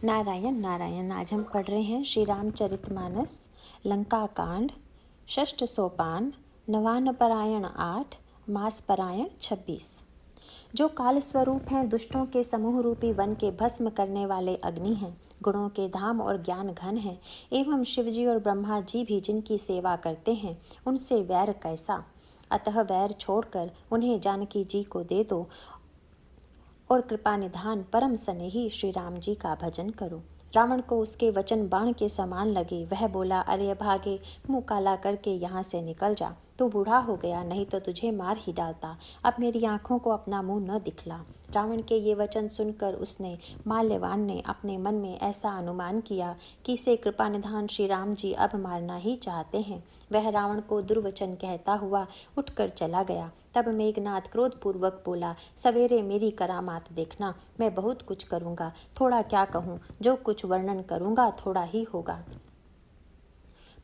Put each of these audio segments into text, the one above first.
नारायण नारायण। आज हम पढ़ रहे हैं श्री रामचरितमानस लंका कांड, षष्ठ सोपान, नवान्न परायण 8, मास परायण 26। जो काल स्वरूप हैं, दुष्टों के समूह रूपी वन के भस्म करने वाले अग्नि हैं, गुणों के धाम और ज्ञान घन हैं, एवं शिवजी और ब्रह्मा जी भी जिनकी सेवा करते हैं, उनसे वैर कैसा। अतः वैर छोड़कर उन्हें जानकी जी को दे दो और कृपा निधान परम स्नेही श्री राम जी का भजन करो। रावण को उसके वचन बाण के समान लगे। वह बोला, अरे भागे, मुंह काला करके यहाँ से निकल जा। तू बूढ़ा हो गया, नहीं तो तुझे मार ही डालता। अब मेरी आंखों को अपना मुंह न दिखला। रावण के ये वचन सुनकर उसने माल्यवान ने अपने मन में ऐसा अनुमान किया कि इसे कृपा निधान श्री राम जी अब मारना ही चाहते हैं। वह रावण को दुर्वचन कहता हुआ उठकर चला गया। तब मेघनाद क्रोधपूर्वक बोला, सवेरे मेरी करामात देखना, मैं बहुत कुछ करूँगा। थोड़ा क्या कहूँ, जो कुछ वर्णन करूँगा थोड़ा ही होगा।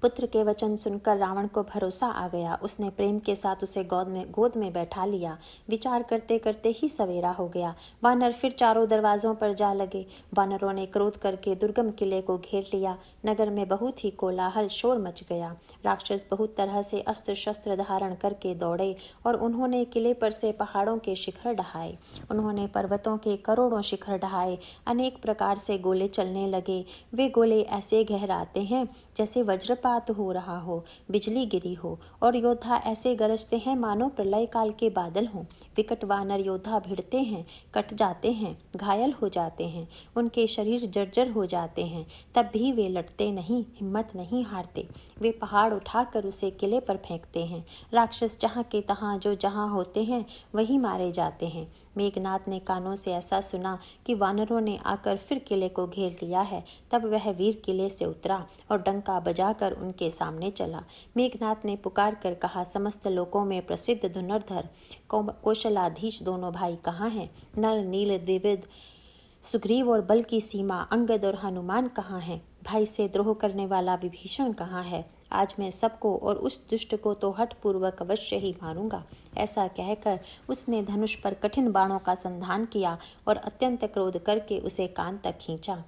पुत्र के वचन सुनकर रावण को भरोसा आ गया। उसने प्रेम के साथ उसे गोद में बैठा लिया। विचार करते करते ही सवेरा हो गया। वानर फिर चारों दरवाजों पर जा लगे। वानरों ने क्रोध करके दुर्गम किले को घेर लिया। नगर में बहुत ही कोलाहल शोर मच गया। राक्षस बहुत तरह से अस्त्र शस्त्र धारण करके दौड़े और उन्होंने किले पर से पहाड़ों के शिखर ढहाए। उन्होंने पर्वतों के करोड़ों शिखर ढहाए। अनेक प्रकार से गोले चलने लगे। वे गोले ऐसे गहराते हैं जैसे वज्रपात हो रहा हो, बिजली गिरी हो, और योद्धा ऐसे गरजते हैं मानो प्रलय काल के बादल हों। विकट वानर योद्धा भिड़ते हैं, कट जाते हैं, घायल हो जाते हैं, उनके शरीर जर्जर हो जाते हैं। तब भी वे लड़ते नहीं, हिम्मत नहीं हारते। वे पहाड़ उठाकर उसे किले पर फेंकते हैं। राक्षस जहाँ के तहाँ जो जहाँ होते हैं वहीं मारे जाते हैं। मेघनाद ने कानों से ऐसा सुना कि वानरों ने आकर फिर किले को घेर लिया है। तब वह वीर किले से उतरा और डंका बजाकर उनके सामने चला। मेघनाद ने पुकार कर कहा, समस्त लोकों में प्रसिद्ध धनुर्धर कौशलाधीश दोनों भाई कहाँ हैं? नल नील द्विविध सुग्रीव और बल की सीमा अंगद और हनुमान कहाँ हैं? भाई से द्रोह करने वाला विभीषण कहाँ है? आज मैं सबको और उस दुष्ट को तो हठपूर्वक अवश्य ही मारूंगा। ऐसा कहकर उसने धनुष पर कठिन बाणों का संधान किया और अत्यंत क्रोध करके उसे कान तक खींचा।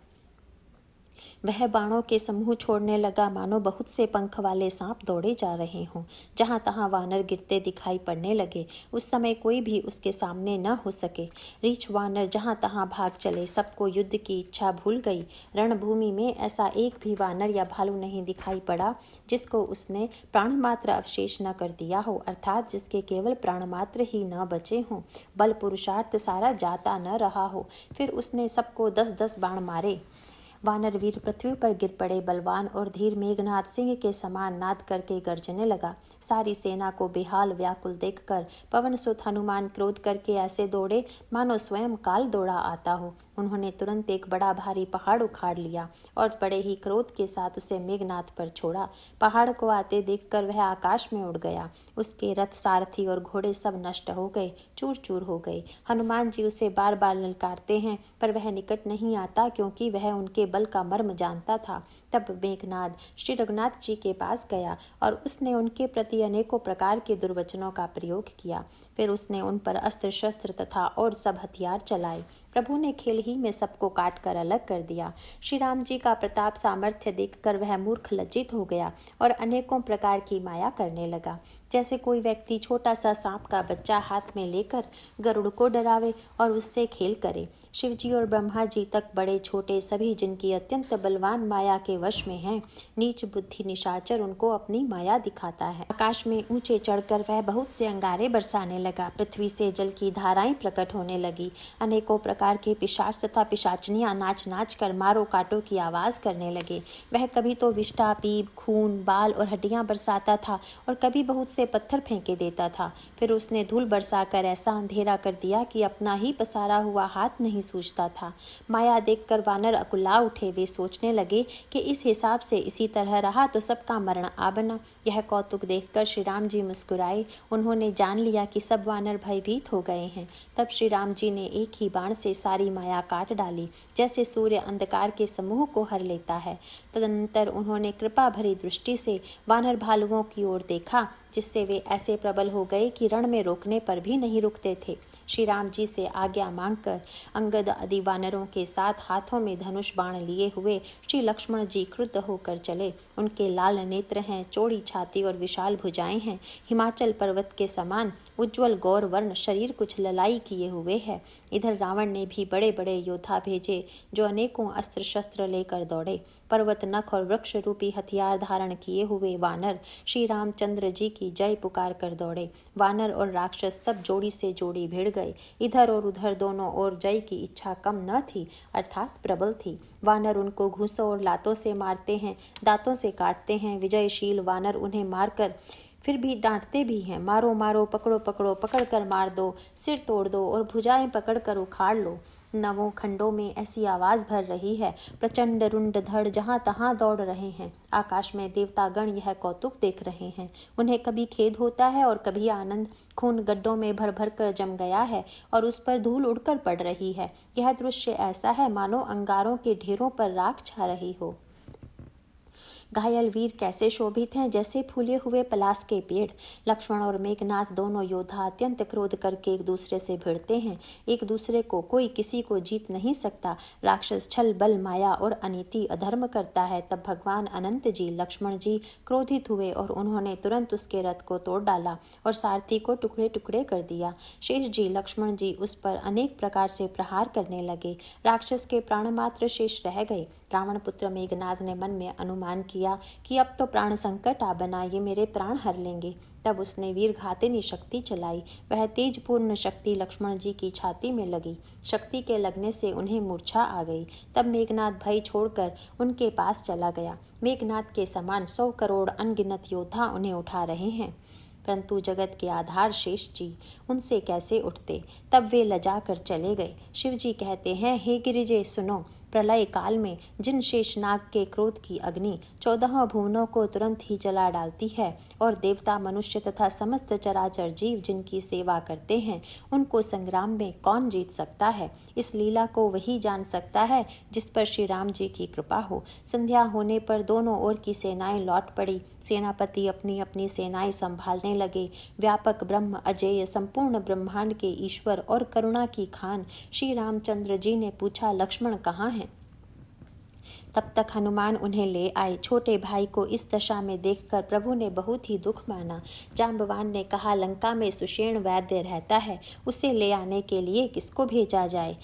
वह बाणों के समूह छोड़ने लगा मानो बहुत से पंख वाले सांप दौड़े जा रहे हों। जहाँ तहाँ वानर गिरते दिखाई पड़ने लगे। उस समय कोई भी उसके सामने न हो सके। रीछ वानर जहाँ तहाँ भाग चले। सबको युद्ध की इच्छा भूल गई। रणभूमि में ऐसा एक भी वानर या भालू नहीं दिखाई पड़ा जिसको उसने प्राणमात्र अवशेष न कर दिया हो, अर्थात जिसके केवल प्राणमात्र ही न बचे हों, बल पुरुषार्थ सारा जाता न रहा हो। फिर उसने सबको 10-10 बाण मारे। वानर वीर पृथ्वी पर गिर पड़े। बलवान और धीर मेघनाद सिंह के समान नाद करके गर्जने लगा। सारी सेना को बेहाल व्याकुल देखकर पवन सुत हनुमान क्रोध करके ऐसे दौड़े मानो स्वयं काल दौड़ा आता हो। उन्होंने तुरंत एक बड़ा भारी पहाड़ उखाड़ लिया और बड़े ही क्रोध के साथ उसे मेघनाद पर छोड़ा। पहाड़ को आते देखकर वह आकाश में उड़ गया। उसके रथ, सारथी और घोड़े सब नष्ट हो गए, चूर चूर हो गए। हनुमान जी उसे बार बार ललकारते हैं पर वह निकट नहीं आता, क्योंकि वह उनके बल का मर्म जानता था। तब मेघनाद श्री रघुनाथ जी के पास गया और उसने उनके प्रति अनेकों प्रकार के दुर्वचनों का प्रयोग किया। फिर उसने उन पर अस्त्र शस्त्र तथा और सब हथियार चलाए। प्रभु ने खेल ही में सबको काट कर अलग कर दिया। श्री राम जी का प्रताप सामर्थ्य देखकर वह मूर्ख लज्जित हो गया और अनेकों प्रकार की माया करने लगा। जैसे कोई व्यक्ति छोटा सा सांप का बच्चा हाथ में लेकर गरुड़ को डरावे और उससे खेल करे। शिवजी और ब्रह्मा जी तक बड़े छोटे सभी जिनकी अत्यंत बलवान माया के वश में हैं, नीच बुद्धि निशाचर उनको अपनी माया दिखाता है। आकाश में ऊंचे चढ़कर वह बहुत से अंगारे बरसाने लगा। पृथ्वी से जल की धाराएं प्रकट होने लगी। अनेकों प्रकार के पिशाच तथा पिशाचनियां नाच नाच कर मारो काटो की आवाज करने लगे। वह कभी तो विष्ठा, पीप, खून, बाल और हड्डियां बरसाता था और कभी बहुत से पत्थर फेंके देता था। फिर उसने धूल बरसाकर ऐसा अंधेरा कर दिया कि अपना ही पसारा हुआ हाथ नहीं सूझता था। माया देखकर वानर अकुला उठे। वे सोचने लगे कि इस हिसाब से इसी तरह रहा तो सबका मरण आ बना। यह कौतुक देखकर श्री राम जी मुस्कुराए। उन्होंने जान लिया कि सब वानर भयभीत हो गए हैं। तब श्री राम जी ने एक ही बाण से सारी माया काट डाली, जैसे सूर्य अंधकार के समूह को हर लेता है। तदनंतर उन्होंने कृपा भरी दृष्टि से वानर भालुओं की ओर देखा। जिससे वे ऐसे प्रबल हो गए कि रण में रोकने पर भी नहीं रुकते थे। श्री राम जी से आज्ञा मांगकर अंगद आदि वानरों के साथ हाथों में धनुष बाण लिए हुए श्री लक्ष्मण जी क्रुद्ध होकर चले। उनके लाल नेत्र हैं, चौड़ी छाती और विशाल भुजाएं हैं, हिमाचल पर्वत के समान उज्ज्वल गौर वर्ण शरीर कुछ ललाई किए हुए है। इधर रावण ने भी बड़े बड़े योद्धा भेजे जो अनेकों अस्त्र शस्त्र लेकर दौड़े। पर्वत, नख और वृक्ष रूपी हथियार धारण किए हुए वानर श्री रामचंद्र जी की जय पुकार कर दौड़े। वानर और राक्षस सब जोड़ी से जोड़ी भिड़ गए। इधर और उधर दोनों ओर जय की इच्छा कम न थी, अर्थात प्रबल थी। वानर उनको घूंसों और लातों से मारते हैं, दांतों से काटते हैं। विजयशील वानर उन्हें मारकर फिर भी डांटते भी हैं, मारो मारो, पकड़ो पकड़ो, पकड़ कर मार दो, सिर तोड़ दो और भुजाएं पकड़ कर उखाड़ लो। नवों खंडों में ऐसी आवाज भर रही है, प्रचंड रुंड धड़ जहां तहां दौड़ रहे हैं। आकाश में देवतागण यह कौतुक देख रहे हैं। उन्हें कभी खेद होता है और कभी आनंद। खून गड्ढों में भर भर कर जम गया है और उस पर धूल उड़कर पड़ रही है। यह दृश्य ऐसा है मानो अंगारों के ढेरों पर राख छा रही हो। घायल वीर कैसे शोभित हैं, जैसे फूले हुए पलास के पेड़। लक्ष्मण और मेघनाथ दोनों योद्धा अत्यंत क्रोध करके एक दूसरे से भिड़ते हैं। एक दूसरे को कोई किसी को जीत नहीं सकता। राक्षस छल, बल, माया और अनीति, अधर्म करता है। तब भगवान अनंत जी, लक्ष्मण जी क्रोधित हुए और उन्होंने तुरंत उसके रथ को तोड़ डाला और सारथी को टुकड़े टुकड़े कर दिया। शेष जी, लक्ष्मण जी उस पर अनेक प्रकार से प्रहार करने लगे। राक्षस के प्राण मात्र शेष रह गए। रावण पुत्र मेघनाथ ने मन में अनुमान किया कि अब तो प्राण संकट आ बना, ये मेरे प्राण हर लेंगे। तब उसने वीरघातिनी शक्ति चलाई। वह तेजपूर्ण शक्ति लक्ष्मण जी की छाती में लगी। शक्ति के लगने से उन्हें मूर्छा आ गई। तब मेघनाथ भय छोड़कर उनके पास चला गया। मेघनाथ के समान 100 करोड़ अनगिनत योद्धा उन्हें उठा रहे हैं, परंतु जगत के आधार शेष जी उनसे कैसे उठते। तब वे लजा कर चले गए। शिव जी कहते हैं, हे गिरिजे सुनो, प्रलय काल में जिन शेषनाग के क्रोध की अग्नि 14 भुवनों को तुरंत ही जला डालती है और देवता, मनुष्य तथा समस्त चराचर जीव जिनकी सेवा करते हैं, उनको संग्राम में कौन जीत सकता है। इस लीला को वही जान सकता है जिस पर श्री राम जी की कृपा हो। संध्या होने पर दोनों ओर की सेनाएं लौट पड़ी। सेनापति अपनी अपनी सेनाएं संभालने लगे। व्यापक ब्रह्म, अजेय, संपूर्ण ब्रह्मांड के ईश्वर और करुणा की खान श्री रामचंद्र जी ने पूछा, लक्ष्मण कहाँ हैं? तब तक हनुमान उन्हें ले आए। छोटे भाई को इस दशा में देखकर प्रभु ने बहुत ही दुख माना। जाम्बवान ने कहा, लंका में सुषेण वैद्य रहता है, उसे ले आने के लिए किसको भेजा जाए।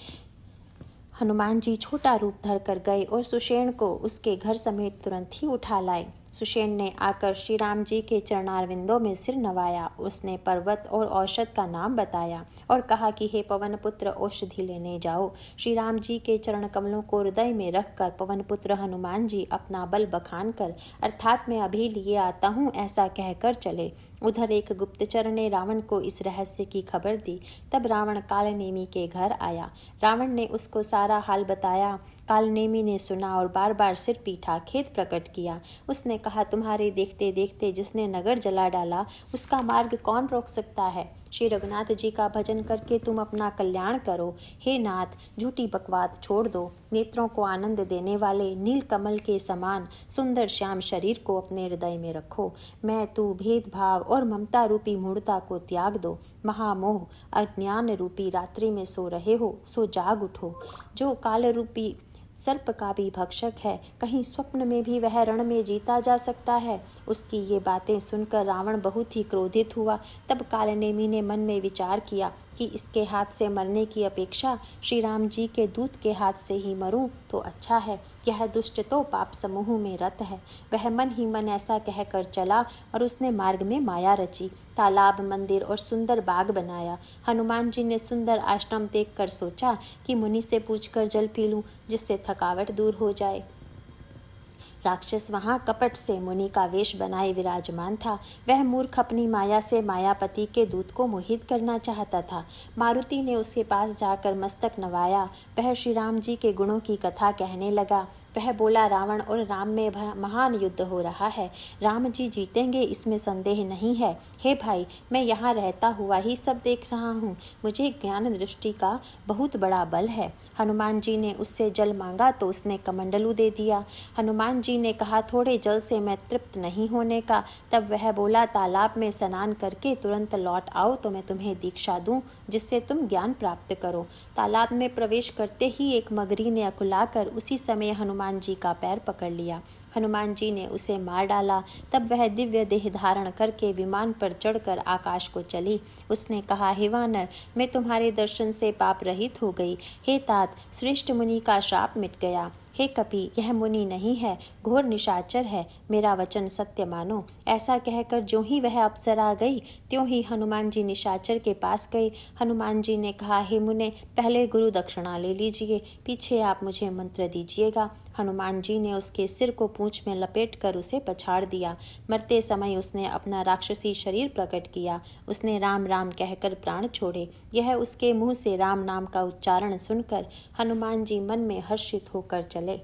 हनुमान जी छोटा रूप धर कर गए और सुषेण को उसके घर समेत तुरंत ही उठा लाए। सुषेण ने आकर श्री राम जी के चरणारविंदों में सिर नवाया। उसने पर्वत और औषध का नाम बताया और कहा कि हे पवन पुत्र, औषधि लेने जाओ। श्री राम जी के चरण कमलों को हृदय में रखकर पवन पुत्र हनुमान जी अपना बल बखान कर, अर्थात मैं अभी लिए आता हूँ, ऐसा कहकर चले। उधर एक गुप्तचर ने रावण को इस रहस्य की खबर दी। तब रावण कालनेमी के घर आया। रावण ने उसको सारा हाल बताया। कालनेमी ने सुना और बार बार सिर पीटा, खेद प्रकट किया। उसने कहा, तुम्हारे देखते देखते जिसने नगर जला डाला, उसका मार्ग कौन रोक सकता है। श्री रघुनाथ जी का भजन करके तुम अपना कल्याण करो। हे नाथ, झूठी बकवास छोड़ दो। नेत्रों को आनंद देने वाले नील कमल के समान सुंदर श्याम शरीर को अपने हृदय में रखो। मैं तू भेदभाव और ममता रूपी मूढ़ता को त्याग दो। महामोह अज्ञान रूपी रात्रि में सो रहे हो, सो जाग उठो। जो काल रूपी सर्प का भी भक्षक है, कहीं स्वप्न में भी वह रण में जीता जा सकता है। उसकी ये बातें सुनकर रावण बहुत ही क्रोधित हुआ। तब कालनेमी ने मन में विचार किया कि इसके हाथ से मरने की अपेक्षा श्री राम जी के दूत के हाथ से ही मरूं तो अच्छा है। यह दुष्ट तो पाप समूह में रत है। वह मन ही मन ऐसा कहकर चला और उसने मार्ग में माया रची। तालाब, मंदिर और सुंदर बाग बनाया। हनुमान जी ने सुंदर आश्रम देखकर सोचा कि मुनि से पूछकर जल पी लूं, जिससे थकावट दूर हो जाए। राक्षस वहां कपट से मुनि का वेश बनाए विराजमान था। वह मूर्ख अपनी माया से मायापति के दूत को मोहित करना चाहता था। मारुति ने उसके पास जाकर मस्तक नवाया। वह श्री राम जी के गुणों की कथा कहने लगा। वह बोला, रावण और राम में महान युद्ध हो रहा है। राम जी जीतेंगे, इसमें संदेह नहीं है। हे भाई, मैं यहाँ रहता हुआ ही सब देख रहा हूँ। मुझे ज्ञान दृष्टि का बहुत बड़ा बल है। हनुमान जी ने उससे जल मांगा तो उसने कमंडलू दे दिया। हनुमान जी ने कहा, थोड़े जल से मैं तृप्त नहीं होने का। तब वह बोला, तालाब में स्नान करके तुरंत लौट आओ तो मैं तुम्हें दीक्षा दूं, जिससे तुम ज्ञान प्राप्त करो। तालाब में प्रवेश करते ही एक मगरी ने अकुलाकर उसी समय हनुमान जी का पैर पकड़ लिया। हनुमान जी ने उसे मार डाला। तब वह दिव्य देह धारण करके विमान पर चढ़कर आकाश को चली। उसने कहा, हे वानर, मैं तुम्हारे दर्शन से पाप रहित हो गई। हे तात, श्रेष्ठ मुनि का श्राप मिट गया। हे कपि, यह मुनि नहीं है, घोर निशाचर है, मेरा वचन सत्य मानो। ऐसा कहकर ज्यों ही वह अप्सरा गई त्यों ही हनुमान जी निशाचर के पास गए। हनुमान जी ने कहा, हे मुने, पहले गुरु दक्षिणा ले लीजिए, पीछे आप मुझे मंत्र दीजिएगा। हनुमान जी ने उसके सिर को पूंछ में लपेटकर उसे पछाड़ दिया। मरते समय उसने अपना राक्षसी शरीर प्रकट किया। उसने राम राम कहकर प्राण छोड़े। यह उसके मुंह से राम नाम का उच्चारण सुनकर हनुमान जी मन में हर्षित होकर चले।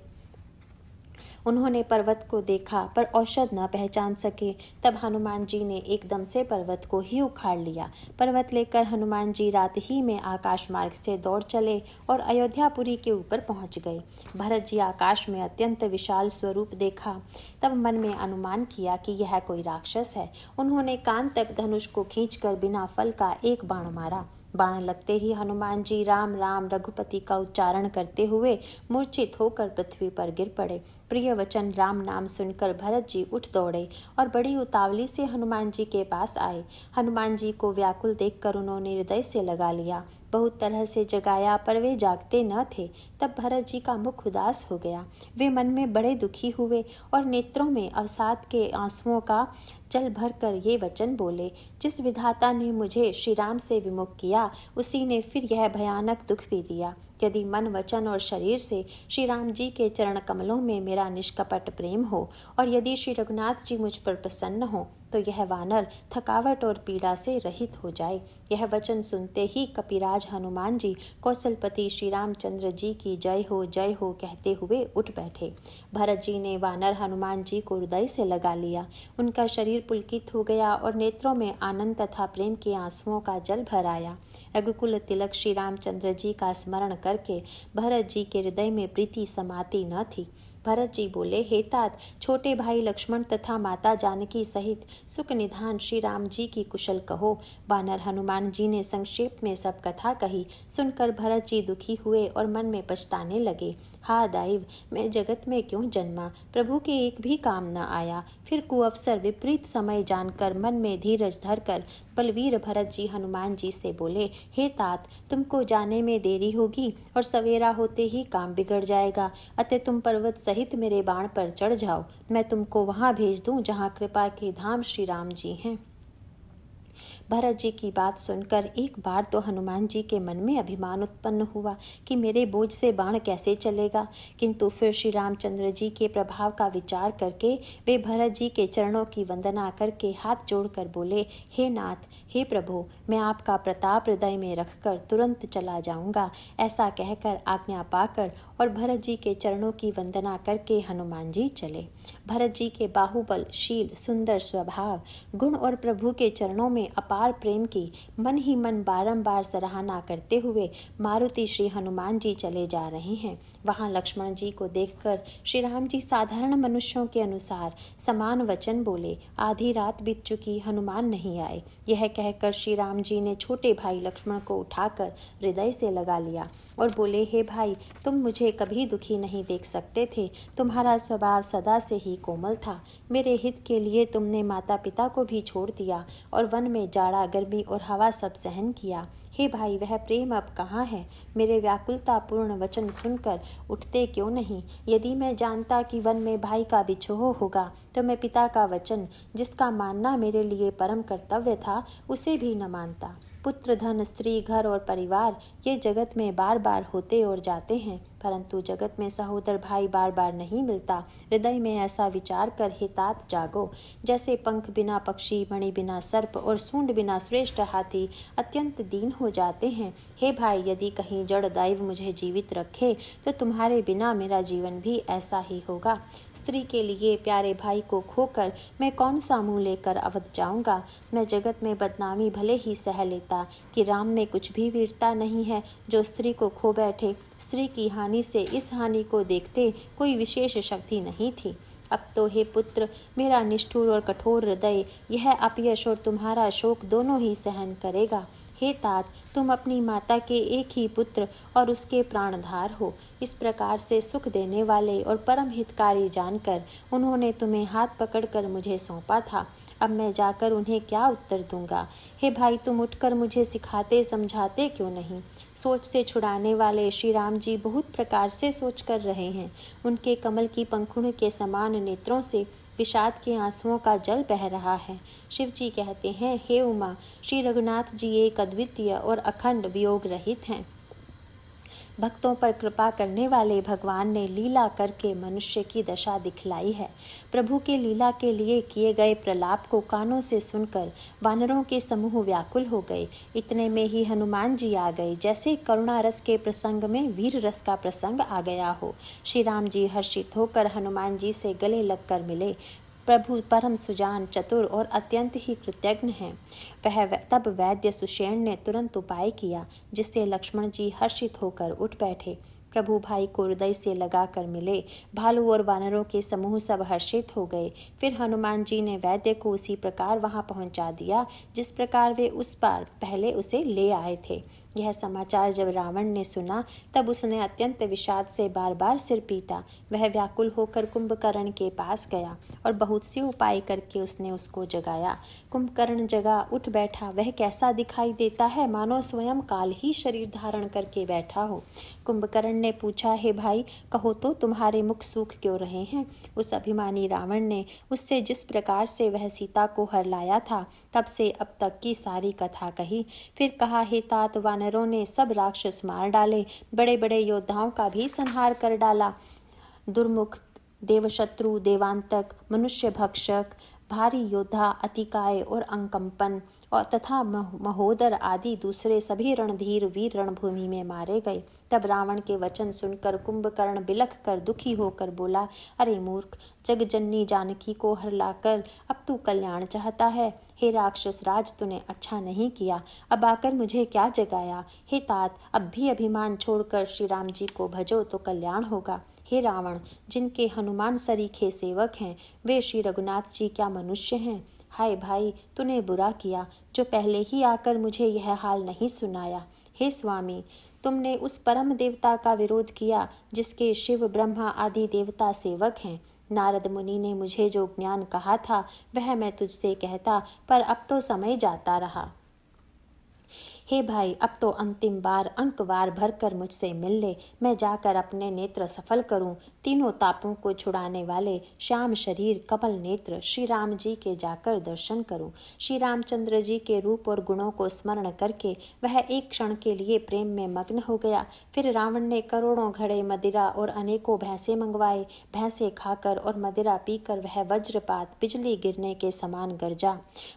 उन्होंने पर्वत को देखा पर औषध न पहचान सके। तब हनुमान जी ने एकदम से पर्वत को ही उखाड़ लिया। पर्वत लेकर हनुमान जी रात ही में आकाश मार्ग से दौड़ चले और अयोध्यापुरी के ऊपर पहुंच गए। भरत जी आकाश में अत्यंत विशाल स्वरूप देखा। तब मन में अनुमान किया कि यह कोई राक्षस है। उन्होंने कान तक धनुष को खींचकर बिना फल का एक बाण मारा। बाण लगते ही हनुमान जी राम राम रघुपति का उच्चारण करते हुए मूर्छित होकर पृथ्वी पर गिर पड़े। प्रिय वचन राम नाम सुनकर भरत जी उठ दौड़े और बड़ी उतावली से हनुमान जी के पास आए। हनुमान जी को व्याकुल देखकर उन्होंने हृदय से लगा लिया। बहुत तरह से जगाया पर वे जागते न थे। तब भरत जी का मुख उदास हो गया। वे मन में बड़े दुखी हुए और नेत्रों में अवसाद के आंसुओं का जल भरकर ये वचन बोले, जिस विधाता ने मुझे श्री राम से विमुख किया, उसी ने फिर यह भयानक दुख भी दिया। यदि मन, वचन और शरीर से श्री राम जी के चरण कमलों में मेरा निष्कपट प्रेम हो और यदि श्री रघुनाथ जी मुझ पर प्रसन्न हो तो यह वानर थकावट और पीड़ा से रहित हो जाए। यह वचन सुनते ही कपिराज हनुमान जी कौशलपति श्री रामचंद्र जी की जय हो कहते हुए उठ बैठे। भरत जी ने वानर हनुमान जी को हृदय से लगा लिया। उनका शरीर पुलकित हो गया और नेत्रों में आनंद तथा प्रेम के आंसुओं का जल भर आया। रघुकुल तिलक श्री रामचंद्र जी का स्मरण करके भरत जी के हृदय में प्रीति समाती न थी। भरत जी बोले, हे तात, छोटे भाई लक्ष्मण तथा माता जानकी सहित सुख निधान श्री राम जी की कुशल कहो। वानर हनुमान जी ने संक्षेप में सब कथा कही। सुनकर भरत जी दुखी हुए और मन में पछताने लगे। हा दैव, मैं जगत में क्यों जन्मा, प्रभु के एक भी काम न आया। फिर कुअवसर विपरीत समय जानकर मन में धीरज धरकर बलवीर भरत जी हनुमान जी से बोले, हे तात, तुमको जाने में देरी होगी और सवेरा होते ही काम बिगड़ जाएगा। अतः तुम पर्वत सहित मेरे बाण पर चढ़ जाओ। मैं तुमको वहां भेज दूं जहां कृपा के धाम श्री राम जी हैं। भरत जी की बात सुनकर एक बार तो हनुमान जी के मन में अभिमान उत्पन्न हुआ कि मेरे बोझ से बाण कैसे चलेगा, किंतु फिर श्री रामचंद्र जी के प्रभाव का विचार करके वे भरत जी के चरणों की वंदना करके हाथ जोड़कर बोले, हे नाथ, हे प्रभु, मैं आपका प्रताप हृदय में रखकर तुरंत चला जाऊंगा। ऐसा कहकर आज्ञा पाकर और भरत जी के चरणों की वंदना करके हनुमान जी चले। भरत जी के बाहुबल, शील, सुंदर स्वभाव, गुण और प्रभु के चरणों में अपार प्रेम की मन ही मन बारंबार सराहना करते हुए मारुति श्री हनुमान जी चले जा रहे हैं। वहां लक्ष्मण जी को देखकर श्री राम जी साधारण मनुष्यों के अनुसार समान वचन बोले। आधी रात बीत चुकी, हनुमान नहीं आए। यह कहकर श्री राम जी ने छोटे भाई लक्ष्मण को उठाकर हृदय से लगा लिया और बोले, हे भाई, तुम मुझे कभी दुखी नहीं देख सकते थे। तुम्हारा स्वभाव सदा से ही कोमल था। मेरे हित के लिए तुमने माता पिता को भी छोड़ दिया और वन में जाड़ा, गर्मी और हवा सब सहन किया। हे भाई, वह प्रेम अब कहाँ है? मेरे व्याकुलतापूर्ण वचन सुनकर उठते क्यों नहीं? यदि मैं जानता कि वन में भाई का विछोह होगा तो मैं पिता का वचन, जिसका मानना मेरे लिए परम कर्तव्य था, उसे भी न मानता। पुत्र, धन, स्त्री, घर और परिवार ये जगत में बार बार होते और जाते हैं। परंतु जगत में सहोदर भाई बार बार नहीं मिलता। हृदय में ऐसा विचार कर हे तात जागो। जैसे पंख बिना पक्षी, मणि बिना सर्प और सूंड बिना श्रेष्ठ हाथी अत्यंत दीन हो जाते हैं, हे भाई यदि कहीं जड़ दैव मुझे जीवित रखे तो तुम्हारे बिना मेरा जीवन भी ऐसा ही होगा। स्त्री के लिए प्यारे भाई को खोकर मैं कौन सा मुँह लेकर अवध जाऊंगा। मैं जगत में बदनामी भले ही सह लेता कि राम में कुछ भी वीरता नहीं है जो स्त्री को खो बैठे। स्त्री की हानि से इस हानि को देखते कोई विशेष शक्ति नहीं थी। अब तो हे पुत्र, मेरा निष्ठुर और कठोर हृदय यह अपयश और तुम्हारा शोक दोनों ही सहन करेगा। हे तात, तुम अपनी माता के एक ही पुत्र और उसके प्राणधार हो। इस प्रकार से सुख देने वाले और परम हितकारी जानकर उन्होंने तुम्हें हाथ पकड़कर मुझे सौंपा था। अब मैं जाकर उन्हें क्या उत्तर दूंगा। हे भाई, तुम उठकर मुझे सिखाते समझाते क्यों नहीं। सोच से छुड़ाने वाले श्री राम जी बहुत प्रकार से सोच कर रहे हैं। उनके कमल की पंखुड़ी के समान नेत्रों से विषाद के आंसुओं का जल बह रहा है। शिव जी कहते हैं, हे उमा, श्री रघुनाथ जी एक अद्वितीय और अखंड वियोग रहित हैं। भक्तों पर कृपा करने वाले भगवान ने लीला करके मनुष्य की दशा दिखलाई है। प्रभु के लीला के लिए किए गए प्रलाप को कानों से सुनकर वानरों के समूह व्याकुल हो गए। इतने में ही हनुमान जी आ गए, जैसे करुणा रस के प्रसंग में वीर रस का प्रसंग आ गया हो। श्री राम जी हर्षित होकर हनुमान जी से गले लगकर मिले। प्रभु परम सुजान, चतुर और अत्यंत ही कृतज्ञ हैं। तब वैद्य सुषेण ने तुरंत उपाय किया, जिससे लक्ष्मण जी हर्षित होकर उठ बैठे। प्रभु भाई को हृदय से लगाकर मिले। भालू और वानरों के समूह सब हर्षित हो गए। फिर हनुमान जी ने वैद्य को उसी प्रकार वहां पहुंचा दिया जिस प्रकार वे उस बार पहले उसे ले आए थे। यह समाचार जब रावण ने सुना तब उसने अत्यंत विषाद से बार बार सिर पीटा। वह व्याकुल होकर कुंभकर्ण के पास गया और बहुत से उपाय करके उसने उसको जगाया। कुंभकर्ण जगा, उठ बैठा। वह कैसा दिखाई देता है, मानो स्वयं काल ही शरीर धारण करके बैठा हो। कुंभकर्ण ने पूछा, हे भाई, कहो तो तुम्हारे मुख सूख क्यों रहे हैं। उस अभिमानी रावण ने उससे जिस प्रकार से वह सीता को हर लाया था तब से अब तक की सारी कथा कही। फिर कहा, हे तात, वानरों ने सब राक्षस मार डाले, बड़े बड़े योद्धाओं का भी संहार कर डाला। दुर्मुख, देवशत्रु, देवांतक, मनुष्य भक्षक, भारी योद्धा, अतिकाय और अंकंपन और तथा महोदर आदि दूसरे सभी रणधीर वीर रणभूमि में मारे गए। तब रावण के वचन सुनकर कुंभकर्ण बिलख कर दुखी होकर बोला, अरे मूर्ख, जगजननी जानकी को हरलाकर अब तू कल्याण चाहता है। हे राक्षस राज, तूने अच्छा नहीं किया, अब आकर मुझे क्या जगाया। हे तात, अब भी अभिमान छोड़कर श्री राम जी को भजो तो कल्याण होगा। हे रावण, जिनके हनुमान सरीखे सेवक हैं, वे श्री रघुनाथ जी क्या मनुष्य हैं। हाय भाई, तूने बुरा किया जो पहले ही आकर मुझे यह हाल नहीं सुनाया। हे स्वामी, तुमने उस परम देवता का विरोध किया जिसके शिव, ब्रह्मा आदि देवता सेवक हैं। नारद मुनि ने मुझे जो ज्ञान कहा था वह मैं तुझसे कहता, पर अब तो समय जाता रहा। हे भाई, अब तो अंतिम बार अंकवार भरकर मुझसे मिल ले, मैं जाकर अपने नेत्र सफल करूं। तीनों तापों को छुड़ाने वाले श्याम शरीर, कमल नेत्र श्री राम जी के जाकर दर्शन करूं। श्री रामचंद्र जी के रूप और गुणों को स्मरण करके वह एक क्षण के लिए प्रेम में मग्न हो गया। फिर रावण ने करोड़ों घड़े मदिरा और अनेकों भैंसे मंगवाए। भैंसे खाकर और मदिरा पीकर वह वज्रपात, बिजली गिरने के समान गरजा।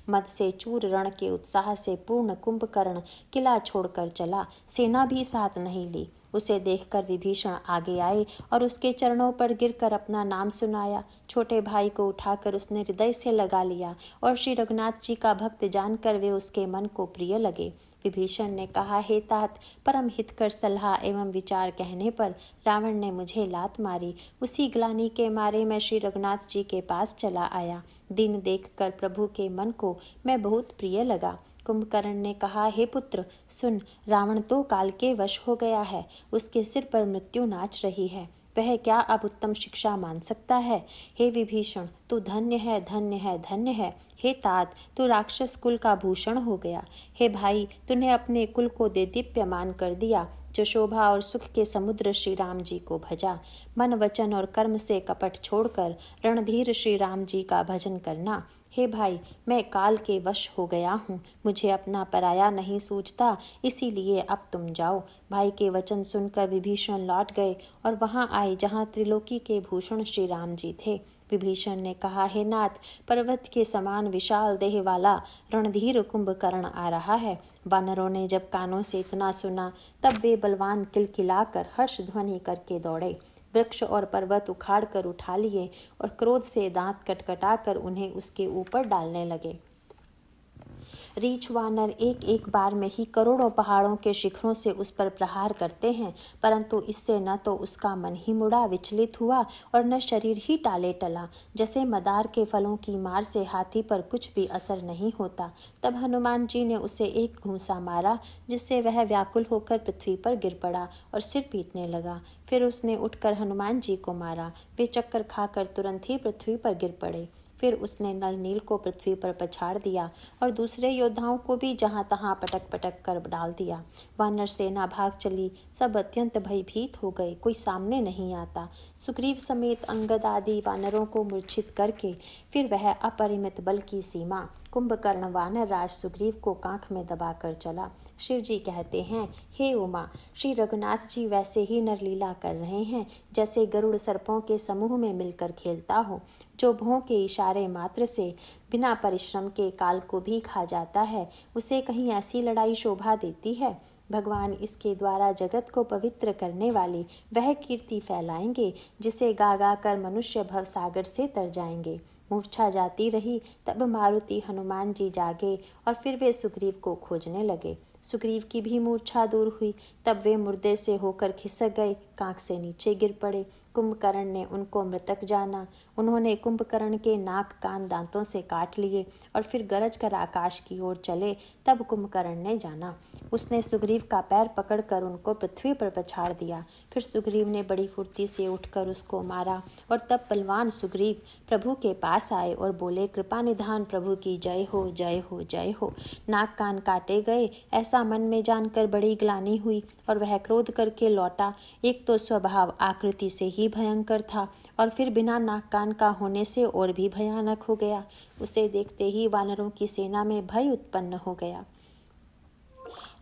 मद से चूर रण के उत्साह से पूर्ण कुंभकर्ण किला छोड़कर चला, सेना भी साथ नहीं ली। उसे देखकर विभीषण आगे आए और उसके चरणों पर गिरकर अपना नाम सुनाया। छोटे भाई को उठाकर उसने हृदय से लगा लिया और श्री रघुनाथ जी का भक्त जानकर वे उसके मन को प्रिय लगे। विभीषण ने कहा, हे तात, परम हितकर सलाह एवं विचार कहने पर रावण ने मुझे लात मारी। उसी ग्लानि के मारे मैं श्री रघुनाथ जी के पास चला आया। दिन देखकर प्रभु के मन को मैं बहुत प्रिय लगा। कुंभकर्ण ने कहा, हे पुत्र सुन, रावण तो काल के वश हो गया है, उसके सिर पर मृत्यु नाच रही है, वह क्या अब उत्तम शिक्षा मान सकता है। हे विभीषण, तू धन्य है, धन्य है, धन्य है। हे तात, तू राक्षस कुल का भूषण हो गया। हे भाई, तूने अपने कुल को देदीप्यमान कर दिया। जो शोभा और सुख के समुद्र श्री राम जी को भजा। मन, वचन और कर्म से कपट छोड़कर रणधीर श्री राम जी का भजन करना। हे भाई, मैं काल के वश हो गया हूँ, मुझे अपना पराया नहीं सूझता, इसीलिए अब तुम जाओ। भाई के वचन सुनकर विभीषण लौट गए और वहां आए जहाँ त्रिलोकी के भूषण श्री राम जी थे। विभीषण ने कहा, हे नाथ, पर्वत के समान विशाल देह वाला रणधीर कुंभकर्ण आ रहा है। वानरों ने जब कानों से इतना सुना तब वे बलवान किलकिलाकर हर्ष ध्वनि करके दौड़े, वृक्ष और पर्वत उखाड़ कर उठा लिए और क्रोध से दांत कटकटाकर उन्हें उसके ऊपर डालने लगे। रीछ वानर एक एक बार में ही करोड़ों पहाड़ों के शिखरों से उस पर प्रहार करते हैं, परंतु इससे न तो उसका मन ही मुड़ा विचलित हुआ और न शरीर ही टाले टला। जैसे मदार के फलों की मार से हाथी पर कुछ भी असर नहीं होता। तब हनुमान जी ने उसे एक घूंसा मारा, जिससे वह व्याकुल होकर पृथ्वी पर गिर पड़ा और सिर पीटने लगा। फिर उसने उठकर हनुमान जी को मारा। वे चक्कर खाकर तुरंत ही पृथ्वी पर गिर पड़े। फिर उसने नल नील को पृथ्वी पर पछाड़ दिया और दूसरे योद्धाओं को भी जहां तहां पटक पटक कर डाल दिया। वानर सेना भाग चली। सब अत्यंत भयभीत हो गए, कोई सामने नहीं आता। सुग्रीव समेत अंगद आदि वानरों को मूर्छित करके फिर वह अपरिमित बल की सीमा कुंभकर्ण वानर राज सुग्रीव को कांख में दबाकर चला। शिव जी कहते हैं, हे उमा, श्री रघुनाथ जी वैसे ही नरलीला कर रहे हैं जैसे गरुड़ सर्पों के समूह में मिलकर खेलता हो, जो भौं के इशारे मात्र से बिना परिश्रम के काल को भी खा जाता है। उसे कहीं ऐसी लड़ाई शोभा देती है? भगवान इसके द्वारा जगत को पवित्र करने वाली वह कीर्ति फैलाएंगे जिसे गा गा कर मनुष्य भवसागर से तर जाएंगे। मूर्छा जाती रही, तब मारुति हनुमान जी जागे और फिर वे सुग्रीव को खोजने लगे। सुग्रीव की भी मूर्छा दूर हुई, तब वे मुर्दे से होकर खिसक गए, कांख से नीचे गिर पड़े। कुंभकर्ण ने उनको मृतक जाना। उन्होंने कुंभकर्ण के नाक कान दांतों से काट लिए और फिर गरज कर आकाश की ओर चले। तब कुंभकर्ण ने जाना। उसने सुग्रीव का पैर पकड़कर उनको पृथ्वी पर पछाड़ दिया। फिर सुग्रीव ने बड़ी फुर्ती से उठकर उसको मारा और तब बलवान सुग्रीव प्रभु के पास आए और बोले, कृपा निधान प्रभु की जय हो, जय हो, जय हो। नाक कान काटे गए ऐसा मन में जानकर बड़ी ग्लानि हुई और वह क्रोध करके लौटा। एक तो स्वभाव आकृति से ही भयंकर था और फिर बिना नाक कान का होने से और भी भयानक हो गया। उसे देखते ही वानरों की सेना में भय उत्पन्न हो गया।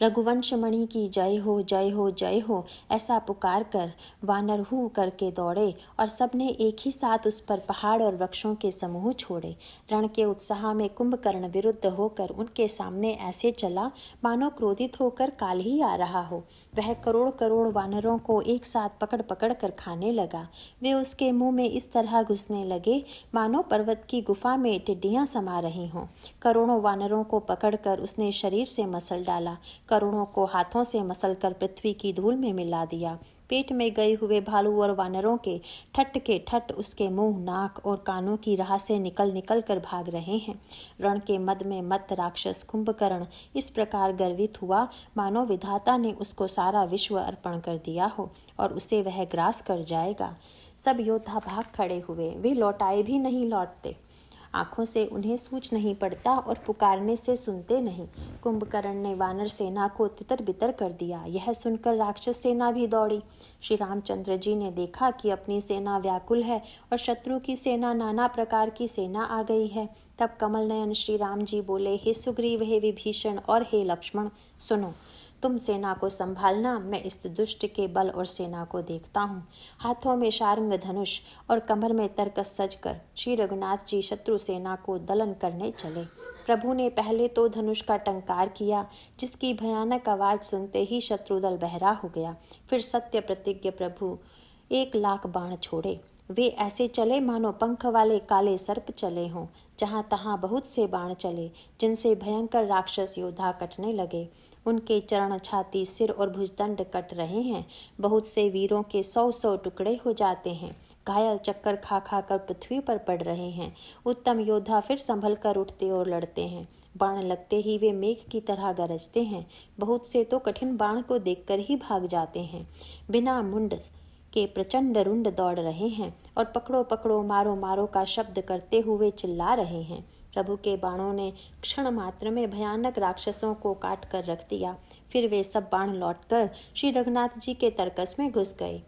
रघुवंश मणि की जय हो, जय हो, जय हो, ऐसा पुकार कर वानर हू करके दौड़े और सबने एक ही साथ उस पर पहाड़ और वृक्षों के समूह छोड़े। रण के उत्साह में कुंभकर्ण विरुद्ध होकर उनके सामने ऐसे चला मानो क्रोधित होकर काल ही आ रहा हो। वह करोड़ करोड़ वानरों को एक साथ पकड़ पकड़ कर खाने लगा। वे उसके मुंह में इस तरह घुसने लगे मानो पर्वत की गुफा में टिड्डियां समा रही हों। करोड़ों वानरों को पकड़कर उसने शरीर से मसल डाला, करोड़ों को हाथों से मसलकर पृथ्वी की धूल में मिला दिया। पेट में गए हुए भालू और वानरों के ठट उसके मुंह, नाक और कानों की राह से निकल निकल कर भाग रहे हैं। रण के मद में मत राक्षस कुंभकर्ण इस प्रकार गर्वित हुआ मानो विधाता ने उसको सारा विश्व अर्पण कर दिया हो और उसे वह ग्रास कर जाएगा। सब योद्धा भाग खड़े हुए, वे लौटाए भी नहीं लौटते। आंखों से उन्हें सूझ नहीं पड़ता और पुकारने से सुनते नहीं। कुंभकर्ण ने वानर सेना को तितर बितर कर दिया। यह सुनकर राक्षस सेना भी दौड़ी। श्री रामचंद्र जी ने देखा कि अपनी सेना व्याकुल है और शत्रु की सेना नाना प्रकार की सेना आ गई है। तब कमल नयन श्री राम जी बोले, हे सुग्रीव, हे विभीषण और हे लक्ष्मण, सुनो, तुम सेना को संभालना, मैं इस दुष्ट के बल और सेना को देखता हूँ। हाथों में शार्ंग धनुष और कमर में तरकस सजकर श्री रघुनाथ जी शत्रु सेना को दलन करने चले। प्रभु ने पहले तो धनुष का टंकार किया, जिसकी भयानक आवाज सुनते ही शत्रुदल बहरा हो गया। फिर सत्य प्रतिज्ञ प्रभु 1,00,000 बाण छोड़े। वे ऐसे चले मानो पंख वाले काले सर्प चले हों। जहाँ तहाँ बहुत से बाण चले, जिनसे भयंकर राक्षस योद्धा कटने लगे। उनके चरण, छाती, सिर और भुजदंड कट रहे हैं। बहुत से वीरों के 100-100 टुकड़े हो जाते हैं। घायल चक्कर खा खा कर पृथ्वी पर पड़ रहे हैं। उत्तम योद्धा फिर संभल कर उठते और लड़ते हैं। बाण लगते ही वे मेघ की तरह गरजते हैं। बहुत से तो कठिन बाण को देखकर ही भाग जाते हैं। बिना मुंड के प्रचंड रुंड दौड़ रहे हैं और पकड़ो पकड़ो, मारो मारो का शब्द करते हुए चिल्ला रहे हैं। प्रभु के बाणों ने क्षण मात्र में भयानक राक्षसों को काट कर रख दिया। फिर वे सब बाण लौटकर श्री रघुनाथ जी के तरकस में घुस गए।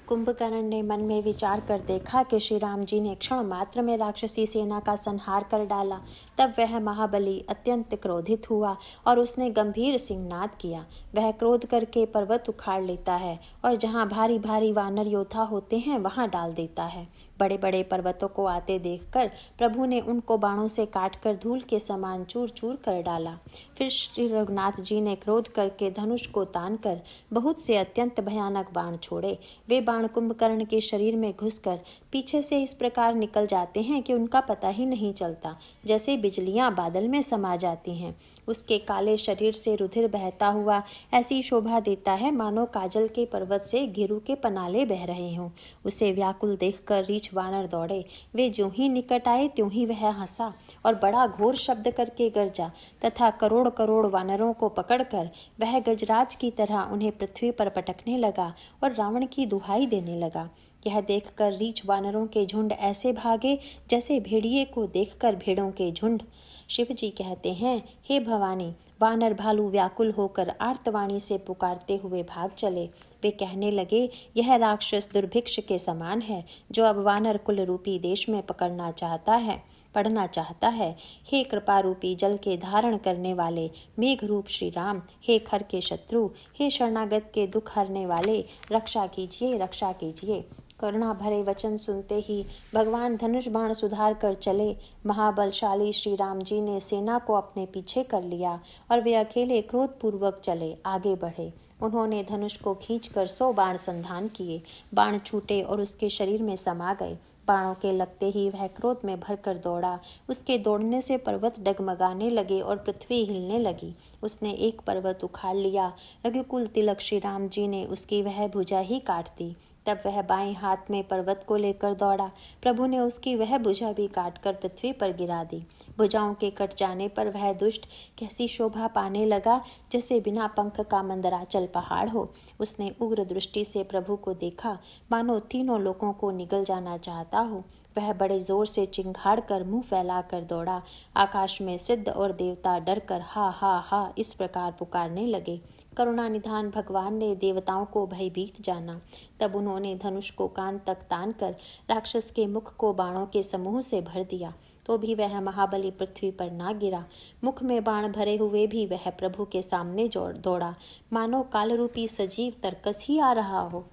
कुंभकर्ण ने मन में विचार कर देखा कि श्री राम जी ने क्षण मात्र में राक्षसी सेना का संहार कर डाला। तब वह महाबली अत्यंत क्रोधित हुआ और उसने गंभीर सिंहनाद किया। वह क्रोध करके पर्वत उखाड़ लेता है और जहाँ भारी भारी वानर योद्धा होते हैं वहाँ डाल देता है। बड़े बड़े पर्वतों को आते देखकर प्रभु ने उनको बाणों से काटकर धूल के समान चूर चूर कर डाला। फिर श्री रघुनाथ जी ने क्रोध करके धनुष को तान कर बहुत से अत्यंत भयानक बाण छोड़े। वे बाण कुंभकर्ण के शरीर में घुसकर पीछे से इस प्रकार निकल जाते हैं कि उनका पता ही नहीं चलता, जैसे बिजलियां बादल में समा जाती हैं। उसके काले शरीर से रुधिर बहता हुआ ऐसी शोभा देता है मानो काजल के पर्वत से गिरु के पनाले बह रहे हों। उसे व्याकुल देखकर रीछ वानर दौड़े। वे ज्यों ही निकट आए त्यों ही वह हंसा और बड़ा घोर शब्द करके गरजा तथा करोड़ करोड़ वानरों को पकड़कर वह गजराज की तरह उन्हें पृथ्वी पर पटकने लगा और रावण की दुहाई देने लगा। यह देखकर रीछ वानरों के झुंड ऐसे भागे जैसे भेड़िए को देखकर भेड़ों के झुंड। शिव जी कहते हैं, हे भवानी, वानर भालू व्याकुल होकर आर्तवाणी से पुकारते हुए भाग चले। वे कहने लगे, यह राक्षस दुर्भिक्ष के समान है जो अब वानर कुल रूपी देश में पड़ना चाहता है। हे कृपा रूपी जल के धारण करने वाले मेघ रूप श्री राम, हे खर के शत्रु, हे शरणागत के दुख हरने वाले, रक्षा कीजिए, रक्षा कीजिए। करुणा भरे वचन सुनते ही भगवान धनुष बाण सुधार कर चले। महाबलशाली श्री राम जी ने सेना को अपने पीछे कर लिया और वे अकेले क्रोधपूर्वक चले आगे बढ़े। उन्होंने धनुष को खींचकर 100 बाण संधान किए। बाण छूटे और उसके शरीर में समा गए। बाणों के लगते ही वह क्रोध में भरकर दौड़ा। उसके दौड़ने से पर्वत डगमगाने लगे और पृथ्वी हिलने लगी। उसने एक पर्वत उखाड़ लिया। रघुकुल तिलक श्री राम जी ने उसकी वह भुजा ही काट दी। तब वह बाएं हाथ में पर्वत को लेकर दौड़ा। प्रभु ने उसकी वह भुजा भी काटकर पृथ्वी पर गिरा दी। भुजाओं के कट जाने पर वह दुष्ट कैसी शोभा पाने लगा जैसे बिना पंख का मंदराचल पहाड़ हो। उसने उग्र दृष्टि से प्रभु को देखा, मानो तीनों लोगों को निगल जाना चाहता हो। वह बड़े जोर से चिंगाड़ कर मुंह फैलाकर दौड़ा। आकाश में सिद्ध और देवता डर कर हा हा हा इस प्रकार पुकारने लगे। करुणा निधान भगवान ने देवताओं को भयभीत जाना। तब उन्होंने धनुष को कान तक तान कर राक्षस के मुख को बाणों के समूह से भर दिया, तो भी वह महाबली पृथ्वी पर ना गिरा। मुख में बाण भरे हुए भी वह प्रभु के सामने दौड़ा, मानो कालरूपी सजीव तरकस ही आ रहा हो।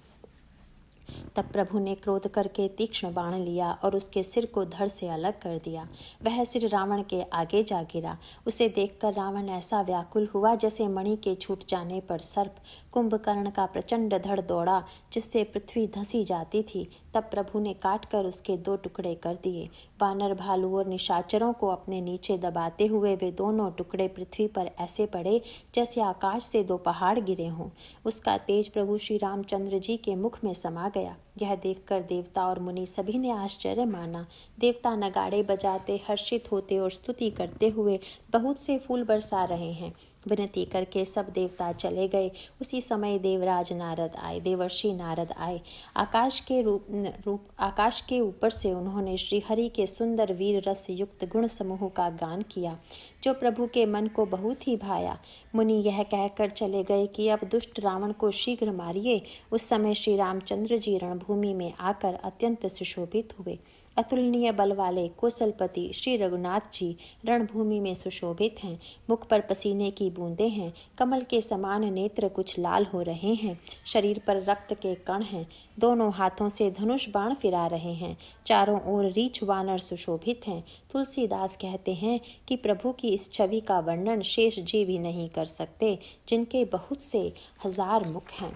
तब प्रभु ने क्रोध करके तीक्ष्ण बाण लिया और उसके सिर को धड़ से अलग कर दिया। वह सिर रावण के आगे जा गिरा। उसे देखकर रावण ऐसा व्याकुल हुआ जैसे मणि के छूट जाने पर सर्प। कुंभकर्ण का प्रचंड धड़ दौड़ा जिससे पृथ्वी धंसी जाती थी। तब प्रभु ने काटकर उसके 2 टुकड़े कर दिए। वानर भालू और निशाचरों को अपने नीचे दबाते हुए वे दोनों टुकड़े पृथ्वी पर ऐसे पड़े जैसे आकाश से 2 पहाड़ गिरे हों। उसका तेज प्रभु श्री रामचंद्र जी के मुख में समा गया। यह देखकर देवता और मुनि सभी ने आश्चर्य माना। देवता नगाड़े बजाते हर्षित होते और स्तुति करते हुए बहुत से फूल बरसा रहे हैं। विनती करके सब देवता चले गए। उसी समय देवर्षि नारद आए। आकाश के ऊपर से उन्होंने श्री हरि के सुंदर वीर रस युक्त गुण समूह का गान किया जो प्रभु के मन को बहुत ही भाया। मुनि यह कहकर चले गए कि अब दुष्ट रावण को शीघ्र मारिए। उस समय श्री रामचंद्र जी रणभूमि में आकर अत्यंत सुशोभित हुए। अतुलनीय बल वाले कौशलपति श्री रघुनाथ जी रणभूमि में सुशोभित हैं। मुख पर पसीने की बूंदें हैं। कमल के समान नेत्र कुछ लाल हो रहे हैं। शरीर पर रक्त के कण हैं। दोनों हाथों से धनुष बाण फिरा रहे हैं। चारों ओर रीछ वानर सुशोभित हैं। तुलसीदास कहते हैं कि प्रभु की इस छवि का वर्णन शेष जी भी नहीं कर सकते, जिनके बहुत से 1000 मुख हैं।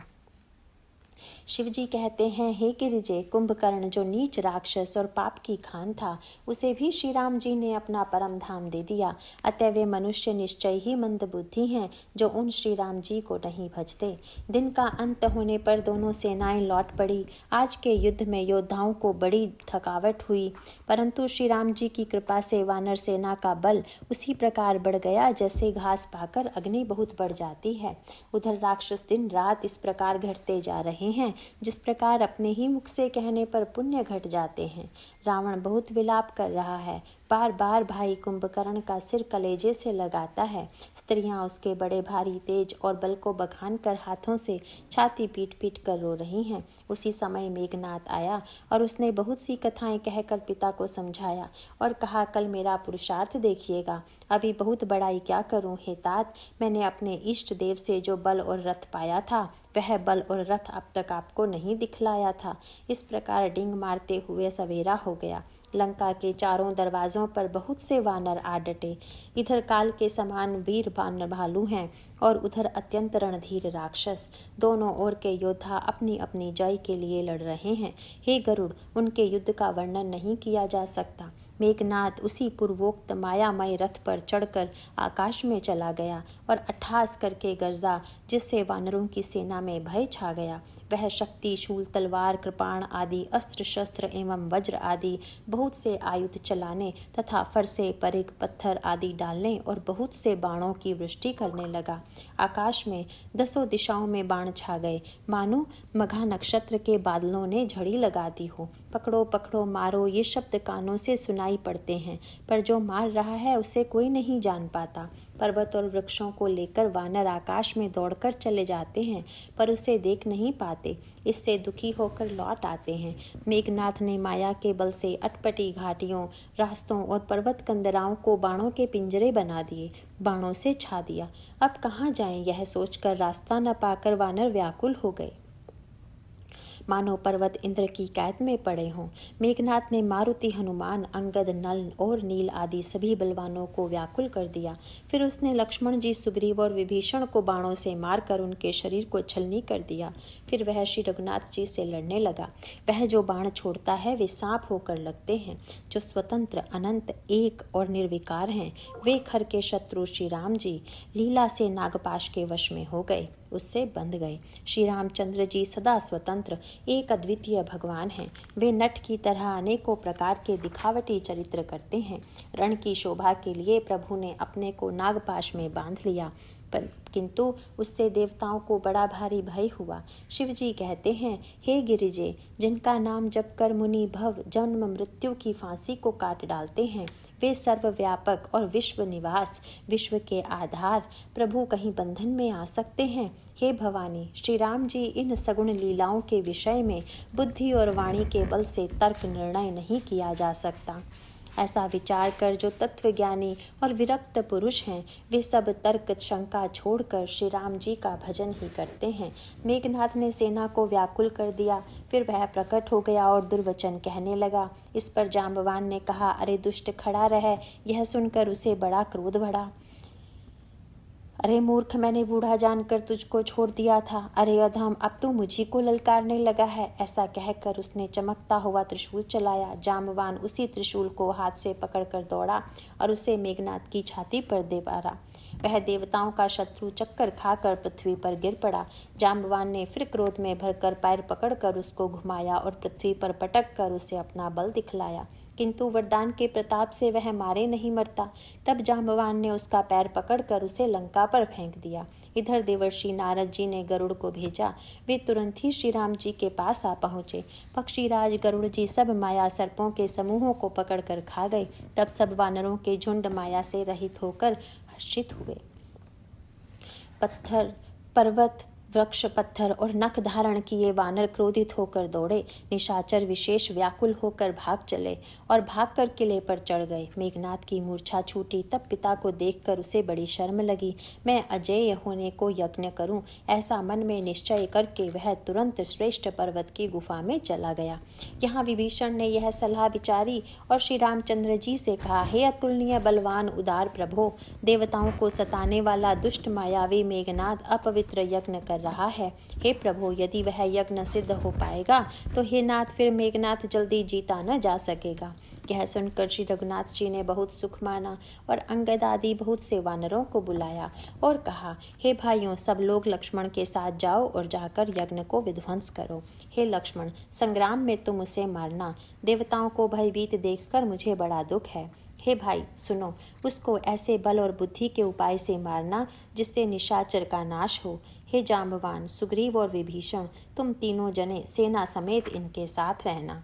शिवजी कहते हैं, हे गिरिजे, कुंभकर्ण जो नीच राक्षस और पाप की खान था, उसे भी श्री राम जी ने अपना परम धाम दे दिया। अतः वे मनुष्य निश्चय ही मंद बुद्धि हैं जो उन श्री राम जी को नहीं भजते। दिन का अंत होने पर दोनों सेनाएं लौट पड़ी। आज के युद्ध में योद्धाओं को बड़ी थकावट हुई, परंतु श्री राम जी की कृपा से वानर सेना का बल उसी प्रकार बढ़ गया जैसे घास पाकर अग्नि बहुत बढ़ जाती है। उधर राक्षस दिन रात इस प्रकार घटते जा रहे हैं जिस प्रकार अपने ही मुख से कहने पर पुण्य घट जाते हैं। रावण बहुत विलाप कर रहा है। बार बार भाई कुंभकर्ण का सिर कलेजे से लगाता है। स्त्रियां उसके बड़े भारी तेज और बल को बखान कर हाथों से छाती पीट पीट कर रो रही हैं। उसी समय मेघनाथ आया और उसने बहुत सी कथाएं कहकर पिता को समझाया और कहा, कल मेरा पुरुषार्थ देखिएगा। अभी बहुत बड़ाई क्या करूं हे तात, मैंने अपने इष्ट देव से जो बल और रथ पाया था वह बल और रथ अब तक आपको नहीं दिखलाया था। इस प्रकार डींग मारते हुए सवेरा हो गया। लंका के चारों दरवाजों पर बहुत से वानर आ डटे। इधर काल के समान वीर वानर भालू हैं और उधर अत्यंत रणधीर राक्षस। दोनों ओर के योद्धा अपनी अपनी जय के लिए लड़ रहे हैं। हे गरुड़, उनके युद्ध का वर्णन नहीं किया जा सकता। मेघनाथ उसी पूर्वोक्त मायामय रथ पर चढ़कर आकाश में चला गया और अट्ठास करके गरजा, जिससे वानरों की सेना में भय छा गया। वह शक्ति, शूल, तलवार, कृपाण आदि अस्त्र शस्त्र एवं वज्र आदि बहुत से आयुध चलाने तथा फरसे, परिघ, पत्थर आदि डालने और बहुत से बाणों की वृष्टि करने लगा। आकाश में दसों दिशाओं में बाण छा गए, मानो मघा नक्षत्र के बादलों ने झड़ी लगा दी हो। पकड़ो पकड़ो मारो, ये शब्द कानों से सुनाई पड़ते हैं, पर जो मार रहा है उसे कोई नहीं जान पाता। पर्वत और वृक्षों को लेकर वानर आकाश में दौड़कर चले जाते हैं, पर उसे देख नहीं पाते। इससे दुखी होकर लौट आते हैं। मेघनाथ ने माया के बल से अटपटी घाटियों, रास्तों और पर्वत कंदराओं को बाणों के पिंजरे बना दिए, बाणों से छा दिया। अब कहाँ जाएं, यह सोचकर रास्ता न पाकर वानर व्याकुल हो गए, मानो पर्वत इंद्र की कैद में पड़े हों। मेघनाथ ने मारुति, हनुमान, अंगद, नल और नील आदि सभी बलवानों को व्याकुल कर दिया। फिर उसने लक्ष्मण जी, सुग्रीव और विभीषण को बाणों से मारकर उनके शरीर को छलनी कर दिया। फिर वह श्री रघुनाथ जी से लड़ने लगा। वह जो बाण छोड़ता है वे सांप होकर लगते हैं। जो स्वतंत्र, अनंत, एक और निर्विकार हैं, वे खर के शत्रु श्री राम जी लीला से नागपाश के वश में हो गए, उससे बंध गए। श्री रामचंद्र जी सदा स्वतंत्र, एक अद्वितीय भगवान हैं। वे नट की तरह अनेकों प्रकार के दिखावटी चरित्र करते हैं। रण की शोभा के लिए प्रभु ने अपने को नागपाश में बांध लिया, पर किंतु उससे देवताओं को बड़ा भारी भय हुआ। शिव जी कहते हैं, हे गिरिजे, जिनका नाम जप कर मुनि भव जन्म मृत्यु की फांसी को काट डालते हैं, वे सर्वव्यापक और विश्व निवास, विश्व के आधार प्रभु कहीं बंधन में आ सकते हैं। हे भवानी, श्री राम जी इन सगुण लीलाओं के विषय में बुद्धि और वाणी के बल से तर्क निर्णय नहीं किया जा सकता। ऐसा विचार कर जो तत्वज्ञानी और विरक्त पुरुष हैं, वे सब तर्क शंका छोड़कर श्री राम जी का भजन ही करते हैं। मेघनाथ ने सेना को व्याकुल कर दिया। फिर वह प्रकट हो गया और दुर्वचन कहने लगा। इस पर जाम्बवान ने कहा, अरे दुष्ट, खड़ा रह। यह सुनकर उसे बड़ा क्रोध बढ़ा। अरे मूर्ख, मैंने बूढ़ा जानकर तुझको छोड़ दिया था। अरे अधम, अब तू मुझी को ललकारने लगा है। ऐसा कहकर उसने चमकता हुआ त्रिशूल चलाया। जाम्बवान उसी त्रिशूल को हाथ से पकड़कर दौड़ा और उसे मेघनाथ की छाती पर दे मारा। वह देवताओं का शत्रु चक्कर खाकर पृथ्वी पर गिर पड़ा। जाम्बवान ने फिर क्रोध में भरकर पैर पकड़कर उसको घुमाया और पृथ्वी पर पटक कर उसे अपना बल दिखलाया, किंतु वरदान के प्रताप से वह मारे नहीं मरता। तब जाम्बवान ने उसका पैर पकड़कर उसे लंका पर फेंक दिया। इधर देवर्षि नारद जी ने गरुड़ को भेजा। वे तुरंत ही श्री राम जी के पास आ पहुंचे। पक्षीराज गरुड़ जी सब माया सर्पों के समूहों को पकड़कर खा गए। तब सब वानरों के झुंड माया से रहित होकर हर्षित हुए। पत्थर, पर्वत, वृक्ष, पत्थर और नख धारण किए वानर क्रोधित होकर दौड़े। निशाचर विशेष व्याकुल होकर भाग चले और भागकर किले पर चढ़ गए। मेघनाथ की मूर्छा छूटी। तब पिता को देखकर उसे बड़ी शर्म लगी। मैं अजेय होने को यज्ञ करूं, ऐसा मन में निश्चय करके वह तुरंत श्रेष्ठ पर्वत की गुफा में चला गया। यहाँ विभीषण ने यह सलाह विचारी और श्री रामचंद्र जी से कहा, हे अतुलनीय बलवान उदार प्रभो, देवताओं को सताने वाला दुष्ट मायावी मेघनाथ अपवित्र यज्ञ कर रहा है। हे प्रभु, यदि वह यज्ञ सिद्ध हो पाएगा तो हे नाथ, फिर मेघनाथ जल्दी जीता न जा सकेगा। यह सुनकर श्री रघुनाथ जी ने बहुत सुख माना और अंगद आदि बहुत से वानरों को बुलाया और कहा, हे भाइयों, सब लोग लक्ष्मण के साथ जाओ और जाकर यज्ञ को विध्वंस करो। हे लक्ष्मण, संग्राम में तुम उसे मारना। देवताओं को भयभीत देखकर मुझे बड़ा दुख है। हे भाई सुनो, उसको ऐसे बल और बुद्धि के उपाय से मारना जिससे निशाचर का नाश हो। हे जाम्बवान, सुग्रीव और विभीषण, तुम तीनों जने सेना समेत इनके साथ रहना।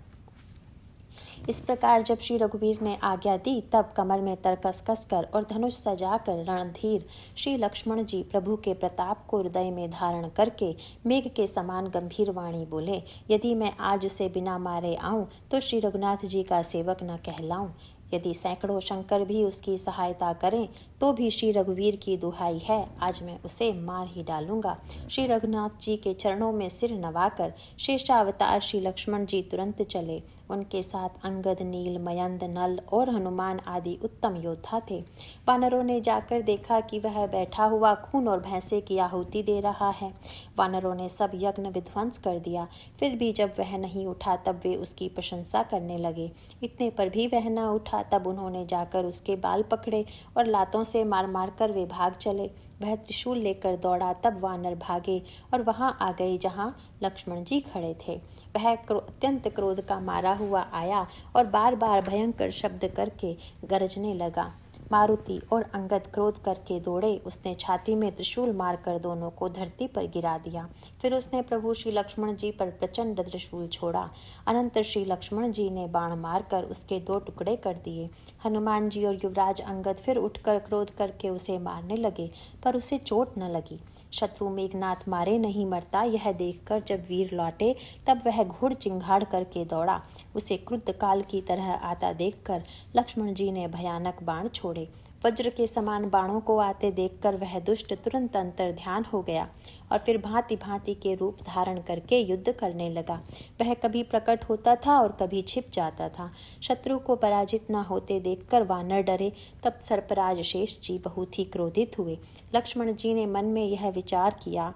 इस प्रकार जब श्री रघुवीर ने आज्ञा दी तब कमर में तरकस कसकर और धनुष सजाकर रणधीर श्री लक्ष्मण जी प्रभु के प्रताप को हृदय में धारण करके मेघ के समान गंभीर वाणी बोले, यदि मैं आज उसे बिना मारे आऊं तो श्री रघुनाथ जी का सेवक न कहलाऊं। यदि सैकड़ों शंकर भी उसकी सहायता करें तो भी श्री रघुवीर की दुहाई है, आज मैं उसे मार ही डालूंगा। श्री रघुनाथ जी के चरणों में सिर नवाकर शेषावतार श्री लक्ष्मण जी तुरंत चले। उनके साथ अंगद, नील, मयंद, नल और हनुमान आदि उत्तम योद्धा थे। वानरों ने जाकर देखा कि वह बैठा हुआ खून और भैंसे की आहुति दे रहा है। वानरों ने सब यज्ञ विध्वंस कर दिया। फिर भी जब वह नहीं उठा तब वे उसकी प्रशंसा करने लगे। इतने पर भी वह न उठा तब उन्होंने जाकर उसके बाल पकड़े और लातों से मार मार कर वे भाग चले। वह त्रिशूल लेकर दौड़ा तब वानर भागे और वहां आ गए जहां लक्ष्मण जी खड़े थे। वह अत्यंत क्रोध का मारा हुआ आया और बार बार भयंकर शब्द करके गरजने लगा। मारुति और अंगद क्रोध करके दौड़े। उसने छाती में त्रिशूल मारकर दोनों को धरती पर गिरा दिया। फिर उसने प्रभु श्री लक्ष्मण जी पर प्रचंड त्रिशूल छोड़ा। अनंतर श्री लक्ष्मण जी ने बाण मारकर उसके 2 टुकड़े कर दिए। हनुमान जी और युवराज अंगद फिर उठकर क्रोध करके उसे मारने लगे, पर उसे चोट न लगी। शत्रु मेघनाथ मारे नहीं मरता यह देखकर जब वीर लौटे तब वह घोड़ चिंगाड़ करके दौड़ा। उसे क्रुद्ध काल की तरह आता देखकर लक्ष्मण जी ने भयानक बाण छोड़े। वज्र के समान बाणों को आते देखकर वह दुष्ट तुरंत अंतर ध्यान हो गया और फिर भांति भांति के रूप धारण करके युद्ध करने लगा। वह कभी प्रकट होता था और कभी छिप जाता था। शत्रु को पराजित न होते देखकर वानर डरे। तब सर्पराज शेष जी बहुत ही क्रोधित हुए। लक्ष्मण जी ने मन में यह विचार किया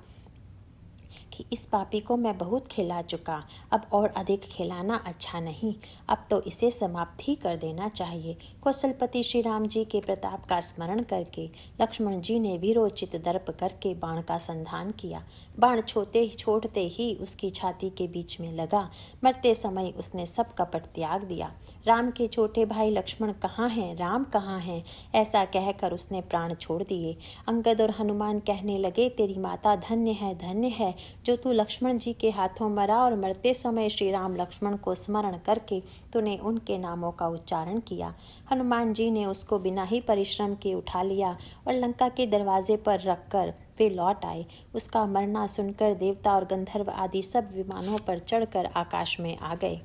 कि इस पापी को मैं बहुत खिला चुका, अब और अधिक खिलाना अच्छा नहीं, अब तो इसे समाप्त ही कर देना चाहिए। कौशलपति श्री राम जी के प्रताप का स्मरण करके लक्ष्मण जी ने वीरोचित दर्प करके बाण का संधान किया। बाण छोड़ते ही उसकी छाती के बीच में लगा। मरते समय उसने सब कपट त्याग दिया। राम के छोटे भाई लक्ष्मण कहाँ हैं, राम कहाँ हैं, ऐसा कहकर उसने प्राण छोड़ दिए। अंगद और हनुमान कहने लगे, तेरी माता धन्य है जो तू लक्ष्मण जी के हाथों मरा और मरते समय श्री राम लक्ष्मण को स्मरण करके तूने उनके नामों का उच्चारण किया। हनुमान जी ने उसको बिना ही परिश्रम के उठा लिया और लंका के दरवाजे पर रखकर वे लौट आए। उसका मरना सुनकर देवता और गंधर्व आदि सब विमानों पर चढ़कर आकाश में आ गए।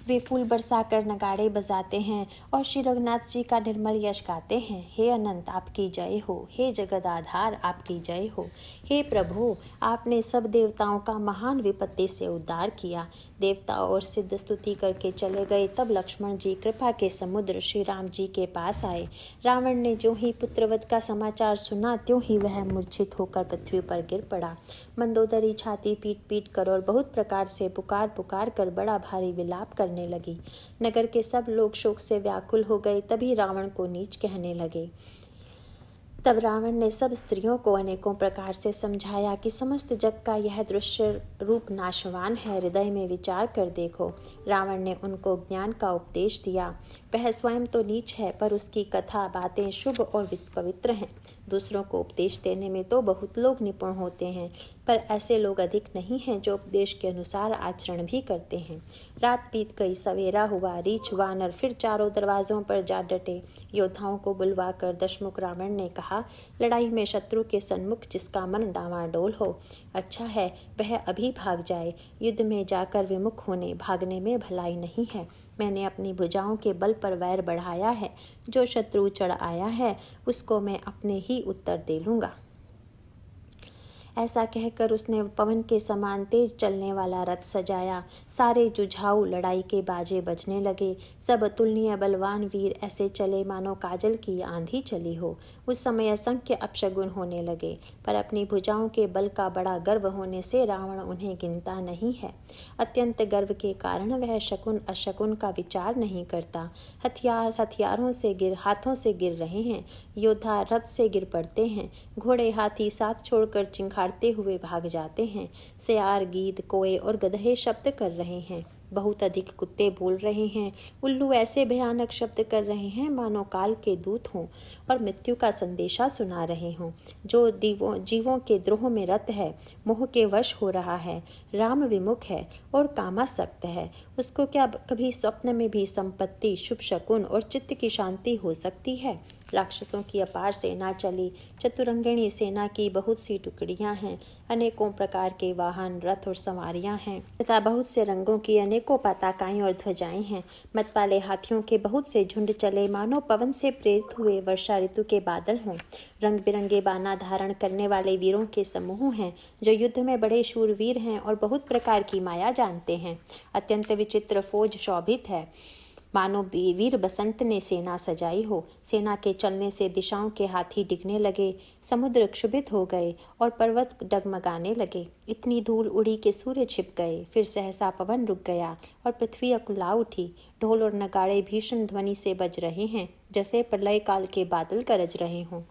वे फूल बरसाकर नगाड़े बजाते हैं और श्री रघुनाथ जी का निर्मल यश गाते हैं। हे अनंत आपकी जय हो, हे जगद आधार आपकी जय हो। हे प्रभु आपने सब देवताओं का महान विपत्ति से उद्धार किया। देवता और सिद्ध स्तुति करके चले गए। तब लक्ष्मण जी कृपा के समुद्र श्री राम जी के पास आए। रावण ने जो ही पुत्रवध का समाचार सुना त्यों ही वह मूर्छित होकर पृथ्वी पर गिर पड़ा। मंदोदरी छाती पीट पीट कर और बहुत प्रकार से पुकार कर बड़ा भारी विलाप करने लगी। नगर के सब लोग शोक से व्याकुल हो गए। तभी रावण को नीच कहने लगे। तब रावण ने सब स्त्रियों को अनेकों प्रकार से समझाया कि समस्त जग का यह दृश्य रूप नाशवान है, हृदय में विचार कर देखो। रावण ने उनको ज्ञान का उपदेश दिया। वह स्वयं तो नीच है पर उसकी कथा बातें शुभ और पवित्र हैं। दूसरों को उपदेश देने में तो बहुत लोग निपुण होते हैं, पर ऐसे लोग अधिक नहीं हैं जो उपदेश के अनुसार आचरण भी करते हैं। रात बीत गई, सवेरा हुआ। रीछ वानर फिर चारों दरवाजों पर जा डटे। योद्धाओं को बुलवाकर दशमुख रावण ने कहा, लड़ाई में शत्रु के सन्मुख जिसका मन डावाडोल हो, अच्छा है वह अभी भाग जाए। युद्ध में जाकर विमुख होने भागने में भलाई नहीं है। मैंने अपनी भुजाओं के बल पर वैर बढ़ाया है। जो शत्रु चढ़ आया है उसको मैं अपने ही उत्तर दे लूँगा। ऐसा कहकर उसने पवन के समान तेज चलने वाला रथ सजाया। सारे जुझाऊ लड़ाई के बाजे बजने लगे। सब अतुलनीय बलवान वीर ऐसे चले मानो काजल की आंधी चली हो। उस समय असंख्य अपशगुन होने लगे, पर अपनी भुजाओं के बल का बड़ा गर्व होने से रावण उन्हें गिनता नहीं है। अत्यंत गर्व के कारण वह शकुन अशकुन का विचार नहीं करता। हथियार हाथों से गिर रहे हैं। योद्धा रथ से गिर पड़ते हैं। घोड़े हाथी साथ छोड़कर चिंगाड़ते हुए भाग जाते हैं। सियार, गीद, कोए और गधे शब्द कर रहे हैं। बहुत अधिक कुत्ते बोल रहे हैं। उल्लू ऐसे भयानक शब्द कर रहे हैं मानो काल के दूत हों और मृत्यु का संदेशा सुना रहे हों। जो जीवों के द्रोह में रत है, मोह के वश हो रहा है, राम विमुख है और कामासक्त है, उसको क्या कभी स्वप्न में भी संपत्ति, शुभ शकुन और चित्त की शांति हो सकती है? राक्षसों की अपार सेना चली, चतुरंगिणी सेना की बहुत सी टुकड़ियां हैं, अनेकों प्रकार के वाहन, रथ और सवारियां हैं तथा बहुत से रंगों की अनेकों पताकाएं और ध्वजाएं हैं। मतवाले हाथियों के बहुत से झुंड चले, मानो पवन से प्रेरित हुए वर्षा ऋतु के बादल हों। रंग बिरंगे बाना धारण करने वाले वीरों के समूह हैं, जो युद्ध में बड़े शूरवीर हैं और बहुत प्रकार की माया जानते हैं। अत्यंत विचित्र फौज शोभित है, मानो वीर बसंत ने सेना सजाई हो। सेना के चलने से दिशाओं के हाथी डिगने लगे, समुद्र क्षुभित हो गए और पर्वत डगमगाने लगे। इतनी धूल उड़ी कि सूर्य छिप गए, फिर सहसा पवन रुक गया और पृथ्वी अकुला उठी। ढोल और नगाड़े भीषण ध्वनि से बज रहे हैं, जैसे प्रलय काल के बादल गरज रहे हों।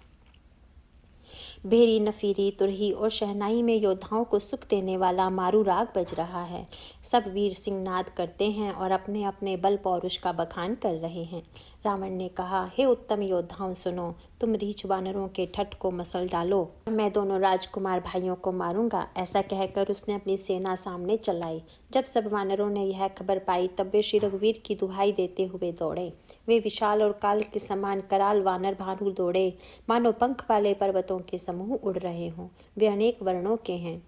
भेरी, नफीरी, तुरही और शहनाई में योद्धाओं को सुख देने वाला मारू राग बज रहा है। सब वीर सिंहनाद करते हैं और अपने अपने बल पौरुष का बखान कर रहे हैं। रावण ने कहा, हे उत्तम योद्धाओं सुनो, तुम रीछ वानरों के ठठ को मसल डालो, मैं दोनों राजकुमार भाइयों को मारूंगा। ऐसा कहकर उसने अपनी सेना सामने चलाई। जब सब वानरों ने यह खबर पाई, तब वे श्री रघुवीर की दुहाई देते हुए दौड़े। वे विशाल और काल के समान कराल वानर भालू दौड़े, मानो पंख वाले पर्वतों के समूह उड़ रहे हों। वे अनेक वर्णों के हैं,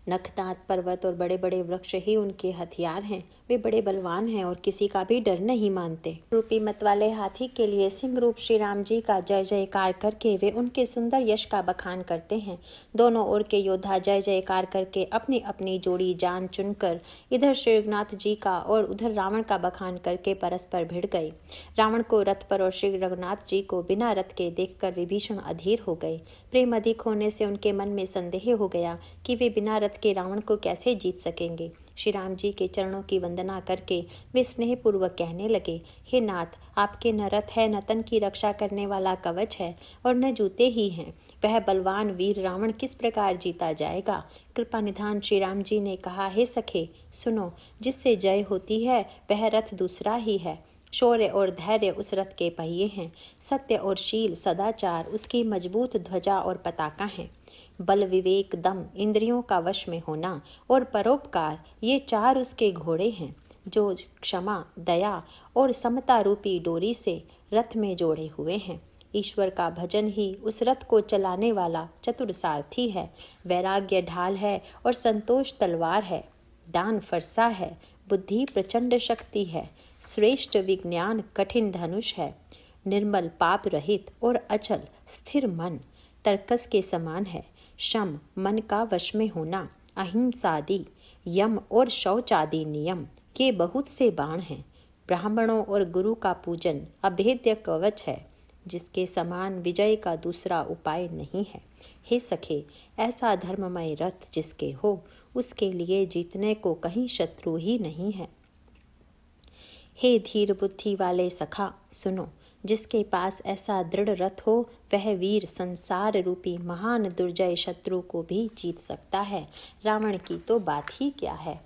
नखदांत पर्वत और बड़े बड़े वृक्ष ही उनके हथियार हैं। वे बड़े बलवान हैं और किसी का भी डर नहीं मानते। रूपी मत वाले हाथी के लिए सिंह रूप श्री राम जी का जय जयकार करके वे उनके सुंदर यश का बखान करते हैं। दोनों ओर के योद्धा जय जयकार करके अपनी अपनी जोड़ी जान चुनकर इधर श्री रघुनाथ जी का और उधर रावण का बखान करके परस्पर भिड़ गए। रावण को रथ पर और श्री रघुनाथ जी को बिना रथ के देखकर विभीषण अधीर हो गए। प्रेम अधिक होने से उनके मन में संदेह हो गया कि वे बिना रथ के रावण को कैसे जीत सकेंगे। श्री राम जी के चरणों की वंदना करके वे स्नेहपूर्वक कहने लगे, हे नाथ, आपके न रथ है, न तन की रक्षा करने वाला कवच है और न जूते ही हैं। वह बलवान वीर रावण किस प्रकार जीता जाएगा? कृपा निधान श्री राम जी ने कहा, हे सखे सुनो, जिससे जय होती है वह रथ दूसरा ही है। शौर्य और धैर्य उस रथ के पहिए हैं, सत्य और शील सदाचार उसकी मजबूत ध्वजा और पताका हैं। बल, विवेक, दम, इंद्रियों का वश में होना और परोपकार, ये चार उसके घोड़े हैं, जो क्षमा, दया और समता रूपी डोरी से रथ में जोड़े हुए हैं। ईश्वर का भजन ही उस रथ को चलाने वाला चतुर सारथी है। वैराग्य ढाल है और संतोष तलवार है। दान फरसा है, बुद्धि प्रचंड शक्ति है। श्रेष्ठ विज्ञान कठिन धनुष है। निर्मल पाप रहित और अचल स्थिर मन तरकस के समान है। शम, मन का वश में होना, अहिंसादि, यम और शौच आदि नियम के बहुत से बाण हैं। ब्राह्मणों और गुरु का पूजन अभेद्य कवच है, जिसके समान विजय का दूसरा उपाय नहीं है। हे सखे, ऐसा धर्ममय रथ जिसके हो, उसके लिए जीतने को कहीं शत्रु ही नहीं है। हे धीर बुद्धि वाले सखा सुनो, जिसके पास ऐसा दृढ़ रथ हो, वह वीर संसार रूपी महान दुर्जय शत्रु को भी जीत सकता है। रावण की तो बात ही क्या है।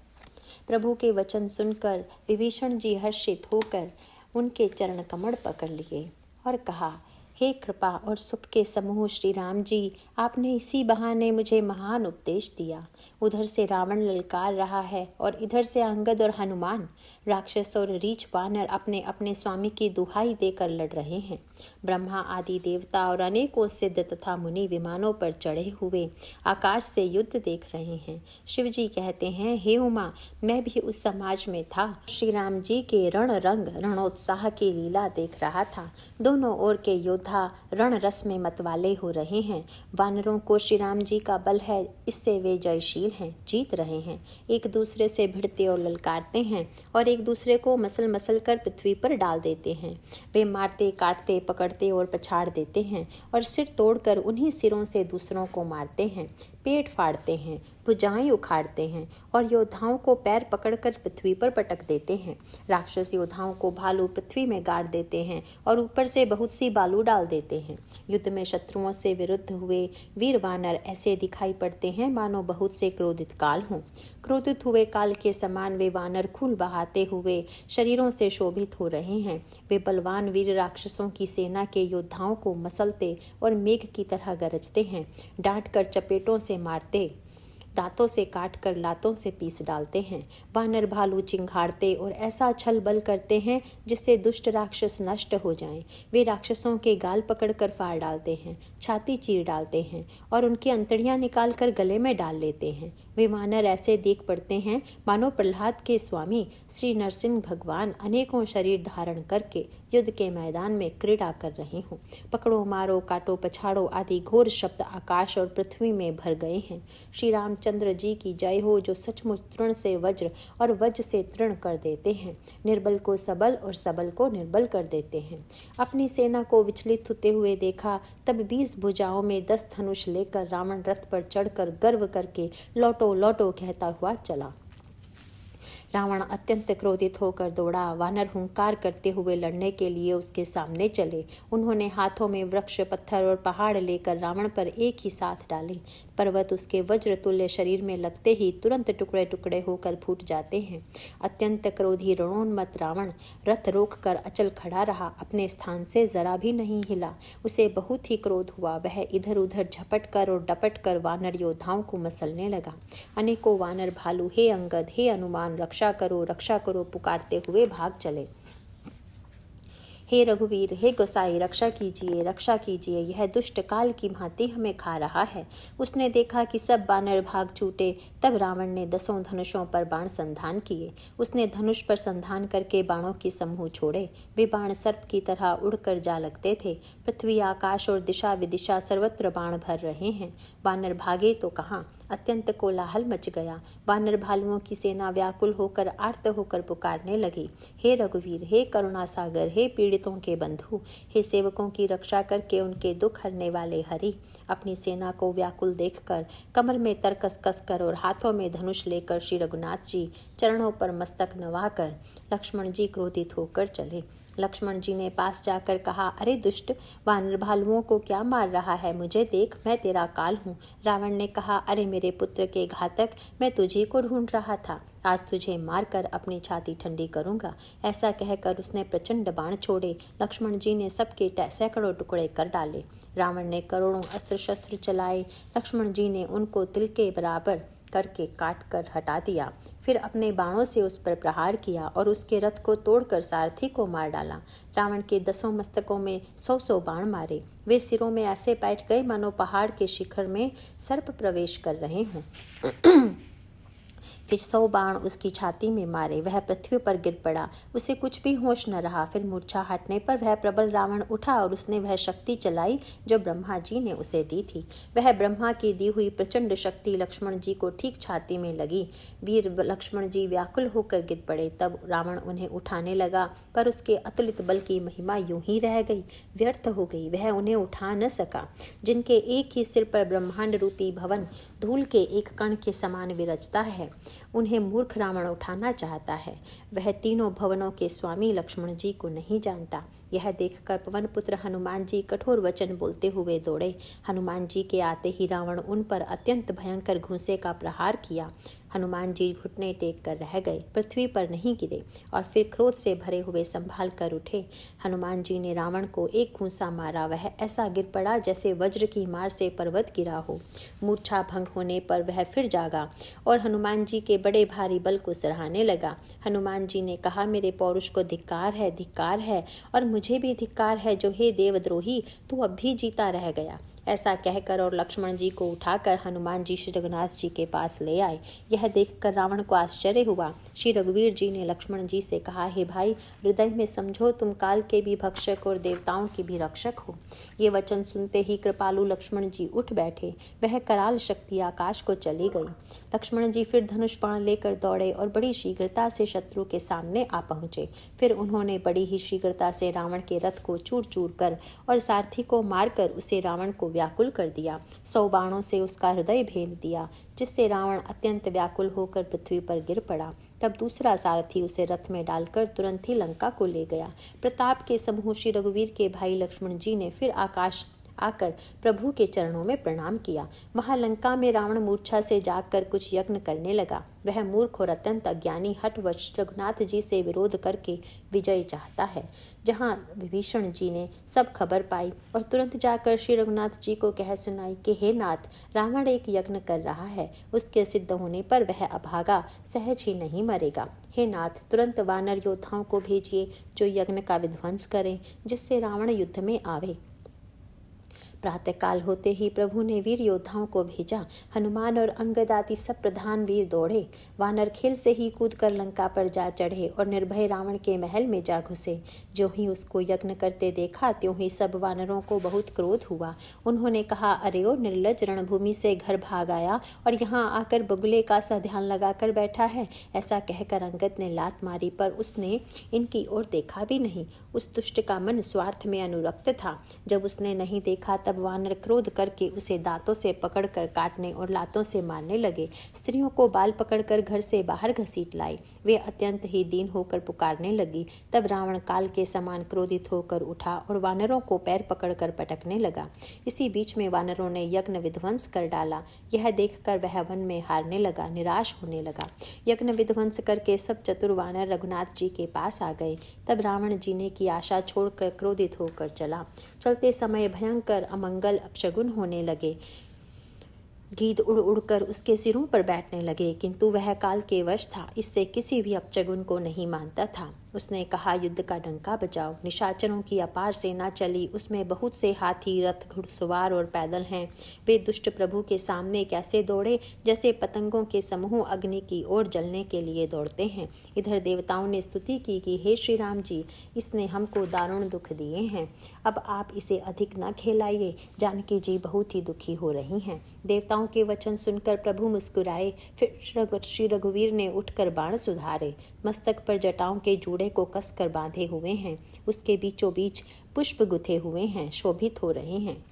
प्रभु के वचन सुनकर विभीषण जी हर्षित होकर उनके चरण कमल पकड़ लिए और कहा, हे कृपा और सुख के समूह श्री राम जी, आपने इसी बहाने मुझे महान उपदेश दिया। उधर से रावण ललकार रहा है और इधर से अंगद और हनुमान, राक्षस और रीछ वानर अपने अपने स्वामी की दुहाई देकर लड़ रहे हैं। ब्रह्मा आदि देवता और अनेकों सिद्ध तथा मुनि विमानों पर चढ़े हुए आकाश से युद्ध देख रहे हैं। शिव जी कहते हैं, हे उमा, मैं भी उस समाज में था। श्री राम जी के रण रंग रणोत्साह की लीला देख रहा था। दोनों ओर के योद्धा रण रस में मतवाले हो रहे हैं। वानरों को श्री राम जी का बल है, इससे वे जयशील हैं, जीत रहे हैं। एक दूसरे से भिड़ते और ललकारते हैं और एक दूसरे को मसल मसल कर पृथ्वी पर डाल देते हैं। वे मारते, काटते, पकड़ते और पछाड़ देते हैं और सिर तोड़कर उन्हीं सिरों से दूसरों को मारते हैं, पेट फाड़ते हैं, भुजाएं उखाड़ते हैं और योद्धाओं को पैर पकड़कर पृथ्वी पर पटक देते हैं। राक्षस योद्धाओं को भालू पृथ्वी में गाड़ देते हैं और ऊपर से बहुत सी बालू डाल देते हैं। युद्ध में शत्रुओं से विरुद्ध हुए वीर वानर ऐसे दिखाई पड़ते हैं मानो बहुत से क्रोधित काल हों। क्रोधित हुए काल के समान वे वानर खून बहाते हुए शरीरों से शोभित हो रहे हैं। वे बलवान वीर राक्षसों की सेना के योद्धाओं को मसलते और मेघ की तरह गरजते हैं, डांट कर चपेटों से मारते, दांतों से काट कर लातों से पीस डालते हैं। वानर भालू चिंघाड़ते और ऐसा छल बल करते हैं जिससे दुष्ट राक्षस नष्ट हो जाएं। वे राक्षसों के गाल पकड़कर फाड़ डालते हैं, छाती चीर डालते हैं और उनकी अंतड़ियां निकाल कर गले में डाल लेते हैं। वे वानर ऐसे देख पड़ते हैं मानो प्रहलाद के स्वामी श्री नरसिंह भगवान अनेकों शरीर धारण करके युद्ध के मैदान में क्रीड़ा कर रहे हों। पकड़ो मारो काटो पछाड़ो आदि घोर शब्द आकाश और पृथ्वी में भर गए हैं। श्री रामचंद्र जी की जय हो, जो सचमुच तृण से वज्र और वज्र से तृण कर देते हैं, निर्बल को सबल और सबल को निर्बल कर देते हैं। अपनी सेना को विचलित होते हुए देखा तब 20 भुजाओं में 10 धनुष लेकर रावण रथ पर चढ़कर गर्व करके लौटो लौटो कहता हुआ चला। रावण अत्यंत क्रोधित होकर दौड़ा। वानर हुंकार करते हुए लड़ने के लिए उसके सामने चले। उन्होंने हाथों में वृक्ष, पत्थर और पहाड़ लेकर रावण पर एक ही साथ डाले। पर्वत उसके वज्र तुल्य शरीर में लगते ही तुरंत टुकड़े टुकड़े होकर फूट जाते हैं। अत्यंत क्रोधी रणोन्मत्त रावण रथ रोककर अचल खड़ा रहा, अपने स्थान से जरा भी नहीं हिला। उसे बहुत ही क्रोध हुआ। वह इधर उधर झपट कर और डपट कर वानर योद्धाओं को मसलने लगा। अनेकों वानर भालू हे अंगद, हे हनुमान, रक्षा करो पुकारते हुए भाग चले। हे रघुवीर, हे गोसाई, रक्षा कीजिए, यह दुष्ट काल की भांति हमें खा रहा है। उसने देखा कि सब बानर भाग छूटे, तब रावण ने 10 धनुषों पर बाण संधान किए। उसने धनुष पर संधान करके बाणों की समूह छोड़े। वे बाण सर्प की तरह उड़कर जा लगते थे। पृथ्वी, आकाश और दिशा विदिशा सर्वत्र बाण भर रहे हैं। बानर भागे तो कहाँ, अत्यंत कोलाहल मच गया। वानर भालुओं की सेना व्याकुल होकर आर्त होकर पुकारने लगी, हे रघुवीर, हे करुणा सागर, हे पीड़ितों के बंधु, हे सेवकों की रक्षा करके उनके दुख हरने वाले हरि। अपनी सेना को व्याकुल देखकर कमर में तरकस कसकर और हाथों में धनुष लेकर श्री रघुनाथ जी चरणों पर मस्तक नवाकर लक्ष्मण जी क्रोधित होकर चले। लक्ष्मण जी ने पास जाकर कहा, अरे दुष्ट, वानर भालुओं को क्या मार रहा है? मुझे देख, मैं तेरा काल हूँ। रावण ने कहा, अरे मेरे पुत्र के घातक, मैं तुझी को ढूंढ रहा था। आज तुझे मारकर अपनी छाती ठंडी करूंगा। ऐसा कहकर उसने प्रचंड बाण छोड़े। लक्ष्मण जी ने सबके सैकड़ों टुकड़े कर डाले। रावण ने करोड़ों अस्त्र शस्त्र चलाए। लक्ष्मण जी ने उनको तिल के बराबर करके काट कर हटा दिया। फिर अपने बाणों से उस पर प्रहार किया और उसके रथ को तोड़कर सारथी को मार डाला। रावण के 10 मस्तकों में 100 बाण मारे। वे सिरों में ऐसे बैठ गए मानो पहाड़ के शिखर में सर्प प्रवेश कर रहे हों। फिर 100 बाण उसकी छाती में मारे। वह पृथ्वी पर गिर पड़ा। उसे कुछ भी होश न रहा। फिर मूर्छा हटने पर वह प्रबल रावण उठा और उसने वह शक्ति चलाई जो ब्रह्मा जी ने उसे दी थी। वह ब्रह्मा की दी हुई प्रचंड शक्ति लक्ष्मण जी को ठीक छाती में लगी। वीर लक्ष्मण जी व्याकुल होकर गिर पड़े। तब रावण उन्हें उठाने लगा, पर उसके अतुलित बल की महिमा यूं ही रह गई, व्यर्थ हो गई। वह उन्हें उठा न सका। जिनके एक ही सिर पर ब्रह्मांड रूपी भवन धूल के एक कण के समान विरजता है, उन्हें मूर्ख रावण उठाना चाहता है। वह तीनों भवनों के स्वामी लक्ष्मण जी को नहीं जानता। यह देखकर पवन पुत्र हनुमान जी कठोर वचन बोलते हुए दौड़े। हनुमान जी के आते ही रावण उन पर अत्यंत भयंकर घूंसे का प्रहार किया। हनुमान जी घुटने टेक कर रह गए, पृथ्वी पर नहीं गिरे और फिर क्रोध से भरे हुए संभाल कर उठे। हनुमान जी ने रावण को एक घूंसा मारा। वह ऐसा गिर पड़ा जैसे वज्र की मार से पर्वत गिरा हो। मूर्छा भंग होने पर वह फिर जागा और हनुमान जी के बड़े भारी बल को सराहने लगा। हनुमान जी ने कहा, मेरे पौरुष को धिक्कार है और मुझे भी धिक्कार है जो हे देवद्रोही, तू अब भी जीता रह गया। ऐसा कहकर और लक्ष्मण जी को उठाकर हनुमान जी श्री रघुनाथ जी के पास ले आए। यह देखकर रावण को आश्चर्य हुआ। श्री रघुवीर जी ने लक्ष्मण जी से कहा, हे भाई, हृदय में समझो तुम काल के भी भक्षक और देवताओं के भी रक्षक हो। ये वचन सुनते ही कृपालु लक्ष्मण जी उठ बैठे। वह कराल शक्ति आकाश को चली गई। लक्ष्मण जी फिर धनुष बाण लेकर दौड़े और बड़ी शीघ्रता से शत्रु के सामने आ पहुंचे। फिर उन्होंने बड़ी ही शीघ्रता से रावण के रथ को चूर चूर कर और सारथी को मारकर उसे रावण को व्याकुल कर दिया। 100 बाणों से उसका हृदय भेद दिया, जिससे रावण अत्यंत व्याकुल होकर पृथ्वी पर गिर पड़ा। तब दूसरा सारथी उसे रथ में डालकर तुरंत ही लंका को ले गया। प्रताप के समूह श्री रघुवीर के भाई लक्ष्मण जी ने फिर आकर प्रभु के चरणों में प्रणाम किया। महालंका में रावण मूर्छा से जागकर कुछ यज्ञ करने लगा। वह मूर्ख और अत्यंत अज्ञानी हठवश रघुनाथ जी से विरोध करके विजय चाहता है। जहाँ विभीषण जी ने सब खबर पाई और तुरंत जाकर श्री रघुनाथ जी को कह सुनाई कि हे नाथ, रावण एक यज्ञ कर रहा है, उसके सिद्ध होने पर वह अभागा सहज ही नहीं मरेगा। हे नाथ, तुरंत वानर योद्धाओं को भेजिए जो यज्ञ का विध्वंस करें, जिससे रावण युद्ध में आवे। प्रातःकाल होते ही प्रभु ने वीर योद्धाओं को भेजा। हनुमान और अंगद आदि सब प्रधान वीर दौड़े। वानर खेल से ही कूदकर लंका पर जा चढ़े और निर्भय रावण के महल में जा घुसे। जो ही उसको यज्ञ करते देखा त्यों ही सब वानरों को बहुत क्रोध हुआ। उन्होंने कहा, अरे ओ निर्लज, रणभूमि से घर भाग आया और यहाँ आकर बगुले का सा ध्यान लगाकर बैठा है। ऐसा कहकर अंगद ने लात मारी, पर उसने इनकी ओर देखा भी नहीं। उस दुष्ट का मन स्वार्थ में अनुरक्त था। जब उसने नहीं देखा तब वानर क्रोध करके उसे दांतों से पकड़कर काटने और लातों से मारने लगे। स्त्रियों को बाल पकड़कर घर से बाहर घसीट लाई। वे अत्यंत ही दीन होकर पुकारने लगी। तब रावण काल के समान क्रोधित होकर उठा और वानरों को पैर पकड़कर पटकने लगा। इसी बीच में वानरों ने यज्ञ विध्वंस कर डाला। यह देखकर वह वन में हारने लगा, निराश होने लगा। यज्ञ विध्वंस करके सब चतुर वानर रघुनाथ जी के पास आ गए। तब रावण जीने की आशा छोड़कर क्रोधित होकर चला। चलते समय भयंकर अमंगल अपशगुन होने लगे। गीद उड़ उड़कर उसके सिरों पर बैठने लगे, किंतु वह काल के वश था, इससे किसी भी अपशगुन को नहीं मानता था। उसने कहा, युद्ध का डंका बजाओ। निशाचरों की अपार सेना चली। उसमें बहुत से हाथी, रथ, घुड़सवार और पैदल हैं। वे दुष्ट प्रभु के सामने कैसे दौड़े, जैसे पतंगों के समूह अग्नि की ओर जलने के लिए दौड़ते हैं। इधर देवताओं ने स्तुति की कि हे श्री राम जी, इसने हमको दारुण दुख दिए हैं, अब आप इसे अधिक न खेलाइए। जानकी जी बहुत ही दुखी हो रही हैं। देवताओं के वचन सुनकर प्रभु मुस्कुराए। फिर श्री रघुवीर ने उठकर बाण सुधारे। मस्तक पर जटाओं के जूड़े को कसकर बांधे हुए हैं। उसके बीचों बीच पुष्प गुथे हुए हैं, शोभित हो रहे हैं।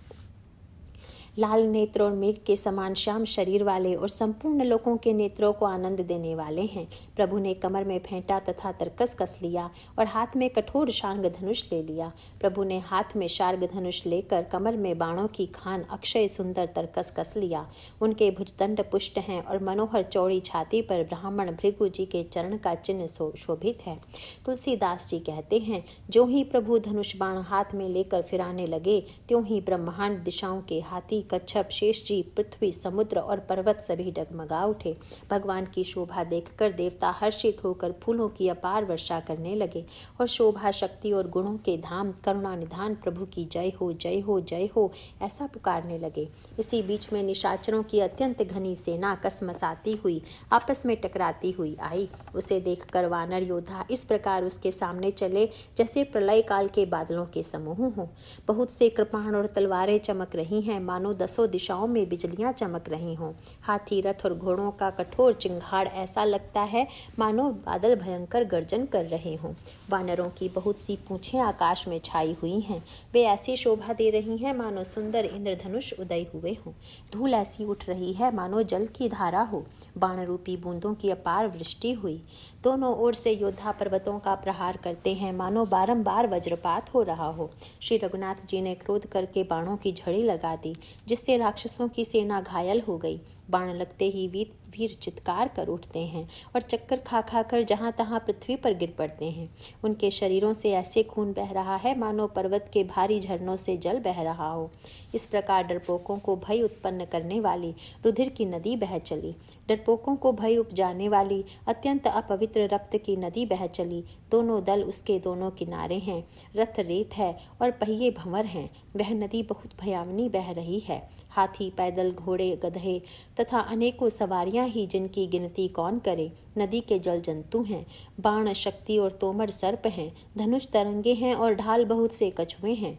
लाल नेत्र और मेघ के समान श्याम शरीर वाले और संपूर्ण लोगों के नेत्रों को आनंद देने वाले हैं। प्रभु ने कमर में फेंटा तथा तरकस कस लिया और हाथ में कठोर शार्ंग धनुष ले लिया। प्रभु ने हाथ में शार्ंग धनुष लेकर कमर में बाणों की खान अक्षय सुंदर तरकस कस लिया। उनके भुजदंड पुष्ट हैं और मनोहर चौड़ी छाती पर ब्राह्मण भृगु जी के चरण का चिन्ह शोभित है। तुलसीदास जी कहते हैं, जो ही प्रभु धनुष बाण हाथ में लेकर फिराने लगे त्यों ही ब्रह्मांड, दिशाओं के हाथी, कच्छप, शेष जी, पृथ्वी, समुद्र और पर्वत सभी डगमगा उठे। भगवान की शोभा देखकर देवता हर्षित होकर फूलों की अपार वर्षा करने लगे और शोभा, शक्ति और गुणों के धाम करुणा निधान प्रभु की जय हो, जय हो, जय हो ऐसा पुकारने लगे। इसी बीच में निशाचरों की अत्यंत घनी सेना कसमसाती हुई आपस में टकराती हुई आई। उसे देखकर वानर योद्धा इस प्रकार उसके सामने चले जैसे प्रलय काल के बादलों के समूह हों। बहुत से कृपाण और तलवारें चमक रही हैं, मानो दसों दिशाओं में बिजलियां चमक रही हों। हाथी, रथ और घोड़ों का कठोर चिंगाड़ ऐसा लगता है मानो बादल भयंकर गर्जन कर रहे हों। वानरों की बहुत सी पूंछें आकाश में छाई हुई हैं। वे ऐसी शोभा दे रही हैं मानो सुंदर इंद्रधनुष उदय हुए हों। धूल ऐसी उठ रही है मानो जल की धारा हो। बाण रूपी बूंदों की अपार वृष्टि हुई। दोनों ओर से योद्धा पर्वतों का प्रहार करते हैं मानो बारंबार वज्रपात हो रहा हो। श्री रघुनाथ जी ने क्रोध करके बाणों की झड़ी लगा दी, जिससे राक्षसों की सेना घायल हो गई। बाण लगते ही वीर चित्कार कर उठते हैं और चक्कर खा खा कर जहाँ तहाँ पृथ्वी पर गिर पड़ते हैं। उनके शरीरों से ऐसे खून बह रहा है मानो पर्वत के भारी झरनों से जल बह रहा हो। इस प्रकार डरपोकों को भय उत्पन्न करने वाली रुधिर की नदी बह चली। डरपोकों को भय उपजाने वाली अत्यंत अपवित्र रक्त की नदी बह चली। दोनों दल उसके दोनों किनारे हैं। रथ रेत है और पहिए भंवर हैं। वह नदी बहुत भयावनी बह रही है। हाथी, पैदल, घोड़े, गधे तथा अनेकों सवारियां ही, जिनकी गिनती कौन करे। नदी के जल जंतु हैं। बाण, शक्ति और तोमर सर्प हैं। धनुष तरंगे हैं और ढाल बहुत से कछुए हैं।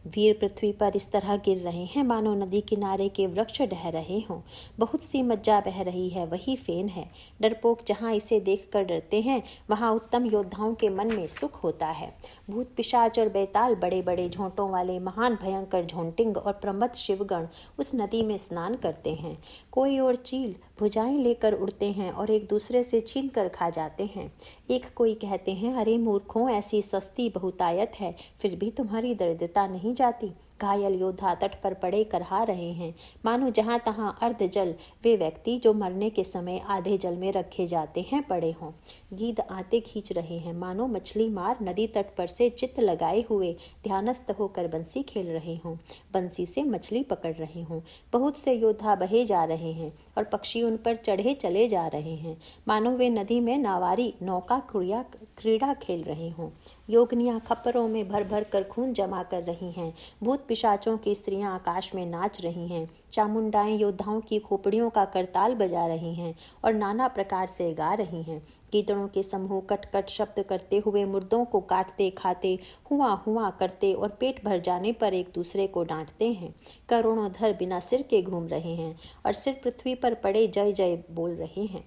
वीर पृथ्वी पर इस तरह गिर रहे हैं मानो नदी किनारे के वृक्ष ढह रहे हों। बहुत सी मज्जा बह रही है, वही फेन है। डरपोक जहाँ इसे देखकर डरते हैं वहाँ उत्तम योद्धाओं के मन में सुख होता है। भूत, पिशाच और बेताल, बड़े बड़े झोंटों वाले महान भयंकर झोंटिंग और प्रमथ शिवगण उस नदी में स्नान करते हैं। कोई और चील भुजाएं लेकर उड़ते हैं और एक दूसरे से छीन कर खा जाते हैं। एक कोई कहते हैं, अरे मूर्खों, ऐसी सस्ती बहुतायत है, फिर भी तुम्हारी दरिद्रता नहीं जाती। घायल योद्धा तट पर पड़े करहा रहे हैं, मानो जहां तहां अर्ध जल वे व्यक्ति जो मरने के समय आधे जल में रखे जाते हैं पड़े हों। गीध आते खींच रहे हैं, मानो मछली मार नदी तट पर से चित्त लगाए हुए ध्यानस्थ होकर बंसी खेल रहे हों, बंसी से मछली पकड़ रहे हों। बहुत से योद्धा बहे जा रहे हैं और पक्षी उन पर चढ़े चले जा रहे हैं, मानो वे नदी में नावारी नौका क्रीड़ा खेल रहे हों। योगनियां खप्परों में भर भर कर खून जमा कर रही हैं, भूत पिशाचों की स्त्रियां आकाश में नाच रही हैं, चामुंडाएं योद्धाओं की खोपड़ियों का करताल बजा रही हैं और नाना प्रकार से गा रही हैं। गीदड़ों के समूह कट कट शब्द करते हुए मुर्दों को काटते खाते हुआ हुआ करते और पेट भर जाने पर एक दूसरे को डांटते हैं। करोड़ों धर बिना सिर के घूम रहे हैं और सिर पृथ्वी पर पड़े जय जय बोल रहे हैं।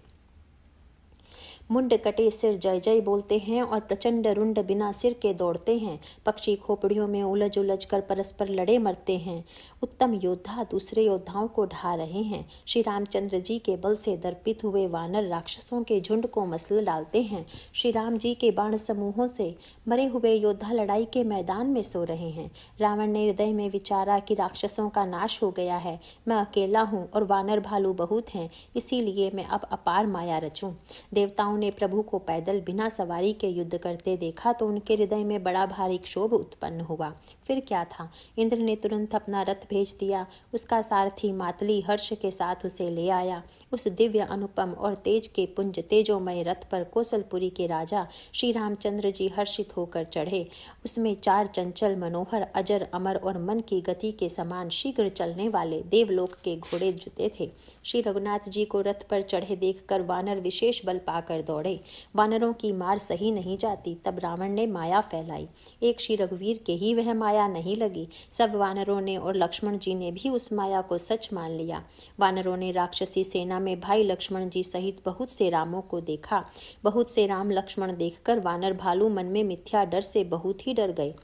मुंड कटे सिर जय जय बोलते हैं और प्रचंड रुंड बिना सिर के दौड़ते हैं। पक्षी खोपड़ियों में उलझ उलझ कर परस्पर लड़े मरते हैं। उत्तम योद्धा दूसरे योद्धाओं को ढा रहे हैं। श्री रामचंद्र जी के बल से दर्पित हुए वानर राक्षसों के झुंड को मसल डालते हैं। श्री राम जी के बाण समूहों से मरे हुए योद्धा लड़ाई के मैदान में सो रहे हैं। रावण ने हृदय में विचारा कि राक्षसों का नाश हो गया है, मैं अकेला हूँ और वानर भालू बहुत हैं, इसीलिए मैं अब अपार माया रचूं। देवताओं ने प्रभु को पैदल बिना सवारी के युद्ध करते देखा तो उनके हृदय में बड़ा भारी क्षोभ उत्पन्न हुआ। फिर क्या था, इंद्र ने तुरंत अपना रथ भेज दिया। उसका सारथी मातली हर्ष के साथ उसे ले आया। उस दिव्य अनुपम और तेज के पुंज तेजोमय रथ पर कौशलपुरी के राजा श्री रामचंद्र जी हर्षित होकर चढ़े। उसमें 4 चंचल मनोहर अजर अमर और मन की गति के समान शीघ्र चलने वाले देवलोक के घोड़े जुते थे। श्री रघुनाथ जी को रथ पर चढ़े देखकर वानर विशेष बल पाकर दौड़े। वानरों की मार सही नहीं जाती, तब रावण ने माया फैलाई। एक श्री रघुवीर के ही वह माया नहीं लगी। सब वानरों ने और लक्ष्मण जी ने भी उस माया को सच मान लिया। वानरों ने राक्षसी सेना में भाई लक्ष्मण जी सहित बहुत से रामों को देखा। बहुत से राम लक्ष्मण देखकर वानर भालू मन में मिथ्या डर से बहुत ही डर गए।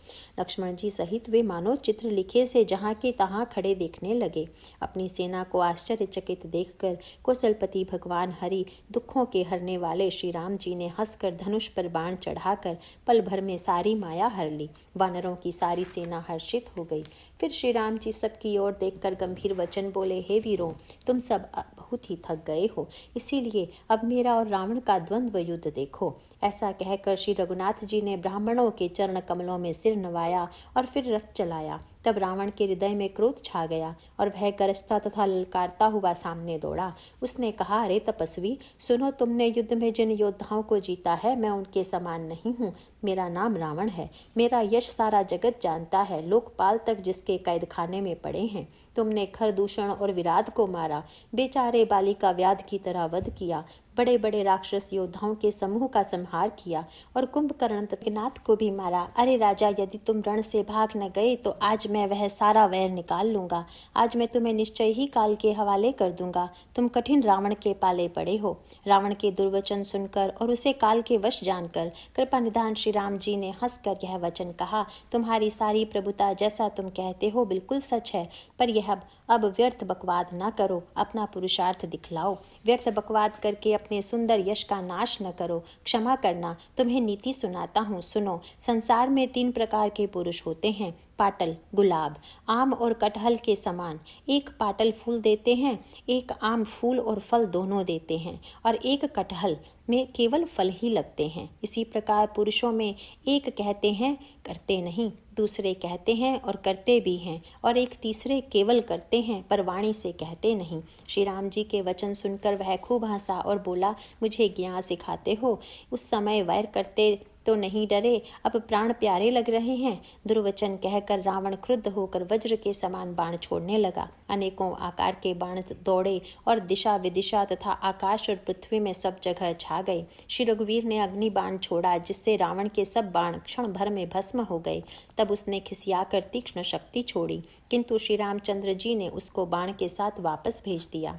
लक्ष्मण जी सहित वे मानो चित्र लिखे से जहाँ के तहाँ खड़े देखने लगे। अपनी सेना को आश्चर्यचकित देखकर कौशलपति भगवान हरि दुखों के हरने वाले श्री राम जी ने हंसकर धनुष पर बाण चढ़ाकर पल भर में सारी माया हर ली। वानरों की सारी सेना हर्षित हो गई। फिर श्री राम जी सबकी ओर देखकर गंभीर वचन बोले, हे वीरों, तुम सब बहुत ही थक गए हो, इसीलिए अब मेरा और रावण का द्वंद्व युद्ध देखो। ऐसा कहकर श्री रघुनाथ जी ने ब्राह्मणों के चरण कमलों में सिर नवाया और फिर रथ चलाया। तब रावण के हृदय में क्रोध छा गया और वह गरजता तथा ललकारता हुआ सामने दौड़ा। उसने कहा, अरे तपस्वी, सुनो, तुमने युद्ध में जिन योद्धाओं को जीता है मैं उनके समान नहीं हूँ। मेरा नाम रावण है। मेरा यश सारा जगत जानता है। लोकपाल तक जिसके कैद खाने में पड़े हैं। तुमने खरदूषण और विराट को मारा, बेचारे बालिका व्याध की तरह वध किया, बड़े बड़े राक्षस योद्धाओं के समूह का संहार किया और कुंभकर्ण तत्नाथ को भी मारा। अरे राजा, यदि तुम रण से भाग न गए तो आज मैं वह सारा वैर निकाल लूंगा। आज मैं तुम्हें निश्चय ही काल के हवाले कर दूंगा। तुम कठिन रावण के पाले पड़े हो। रावण के दुर्वचन सुनकर और उसे काल के वश जानकर कृपा निधान श्री राम जी ने हंसकर यह वचन कहा, तुम्हारी सारी प्रभुता जैसा तुम कहते हो बिल्कुल सच है, पर यह अब व्यर्थ बकवाद न करो, अपना पुरुषार्थ दिखलाओ। व्यर्थ बकवाद करके अपने सुंदर यश का नाश न करो। क्षमा करना, तुम्हें नीति सुनाता हूँ, सुनो। संसार में 3 प्रकार के पुरुष होते हैं, पाटल, गुलाब, आम और कटहल के समान। एक पाटल फूल देते हैं, एक आम फूल और फल दोनों देते हैं, और एक कटहल में केवल फल ही लगते हैं। इसी प्रकार पुरुषों में एक कहते हैं करते नहीं, दूसरे कहते हैं और करते भी हैं, और एक तीसरे केवल करते हैं पर वाणी से कहते नहीं। श्री राम जी के वचन सुनकर वह खूब हंसा और बोला, मुझे ज्ञान सिखाते हो। उस समय वैर करते तो नहीं डरे, अब प्राण प्यारे लग रहे हैं। दुर्वचन कहकर रावण क्रुद्ध होकर वज्र के समान बाण छोड़ने लगा। अनेकों आकार के बाण दौड़े और दिशा विदिशा तथा आकाश और पृथ्वी में सब जगह छा गए। श्री रघुवीर ने अग्नि बाण छोड़ा, जिससे रावण के सब बाण क्षण भर में भस्म हो गए। तब उसने खिसियाकर तीक्ष्ण शक्ति छोड़ी, किंतु श्री रामचंद्र जी ने उसको बाण के साथ वापस भेज दिया।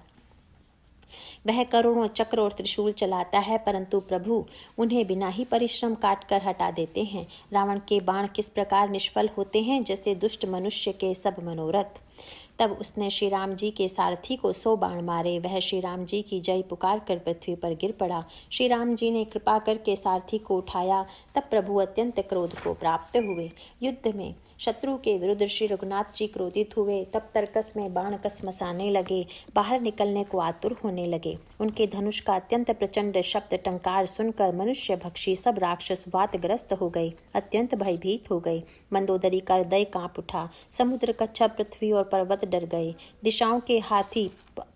वह करोड़ों चक्र और त्रिशूल चलाता है, परंतु प्रभु उन्हें बिना ही परिश्रम काट कर हटा देते हैं। रावण के बाण किस प्रकार निष्फल होते हैं, जैसे दुष्ट मनुष्य के सब मनोरथ। तब उसने श्री राम जी के सारथी को 100 बाण मारे। वह श्री राम जी की जय पुकार कर पृथ्वी पर गिर पड़ा। श्री राम जी ने कृपा करके सारथी को उठाया। तब प्रभु अत्यंत क्रोध को प्राप्त हुए। युद्ध में शत्रु के विरुद्ध श्री रघुनाथ जी क्रोधित हुए। तब तर्कस में बाण कस मसाने लगे, बाहर निकलने को आतुर होने लगे। उनके धनुष का अत्यंत प्रचंड शब्द टंकार सुनकर मनुष्य भक्षी सब राक्षस वातग्रस्त हो गए, अत्यंत भयभीत हो गए। मंदोदरी का हृदय कांप उठा, समुद्र कच्छप पृथ्वी और पर्वत डर गए। दिशाओं के हाथी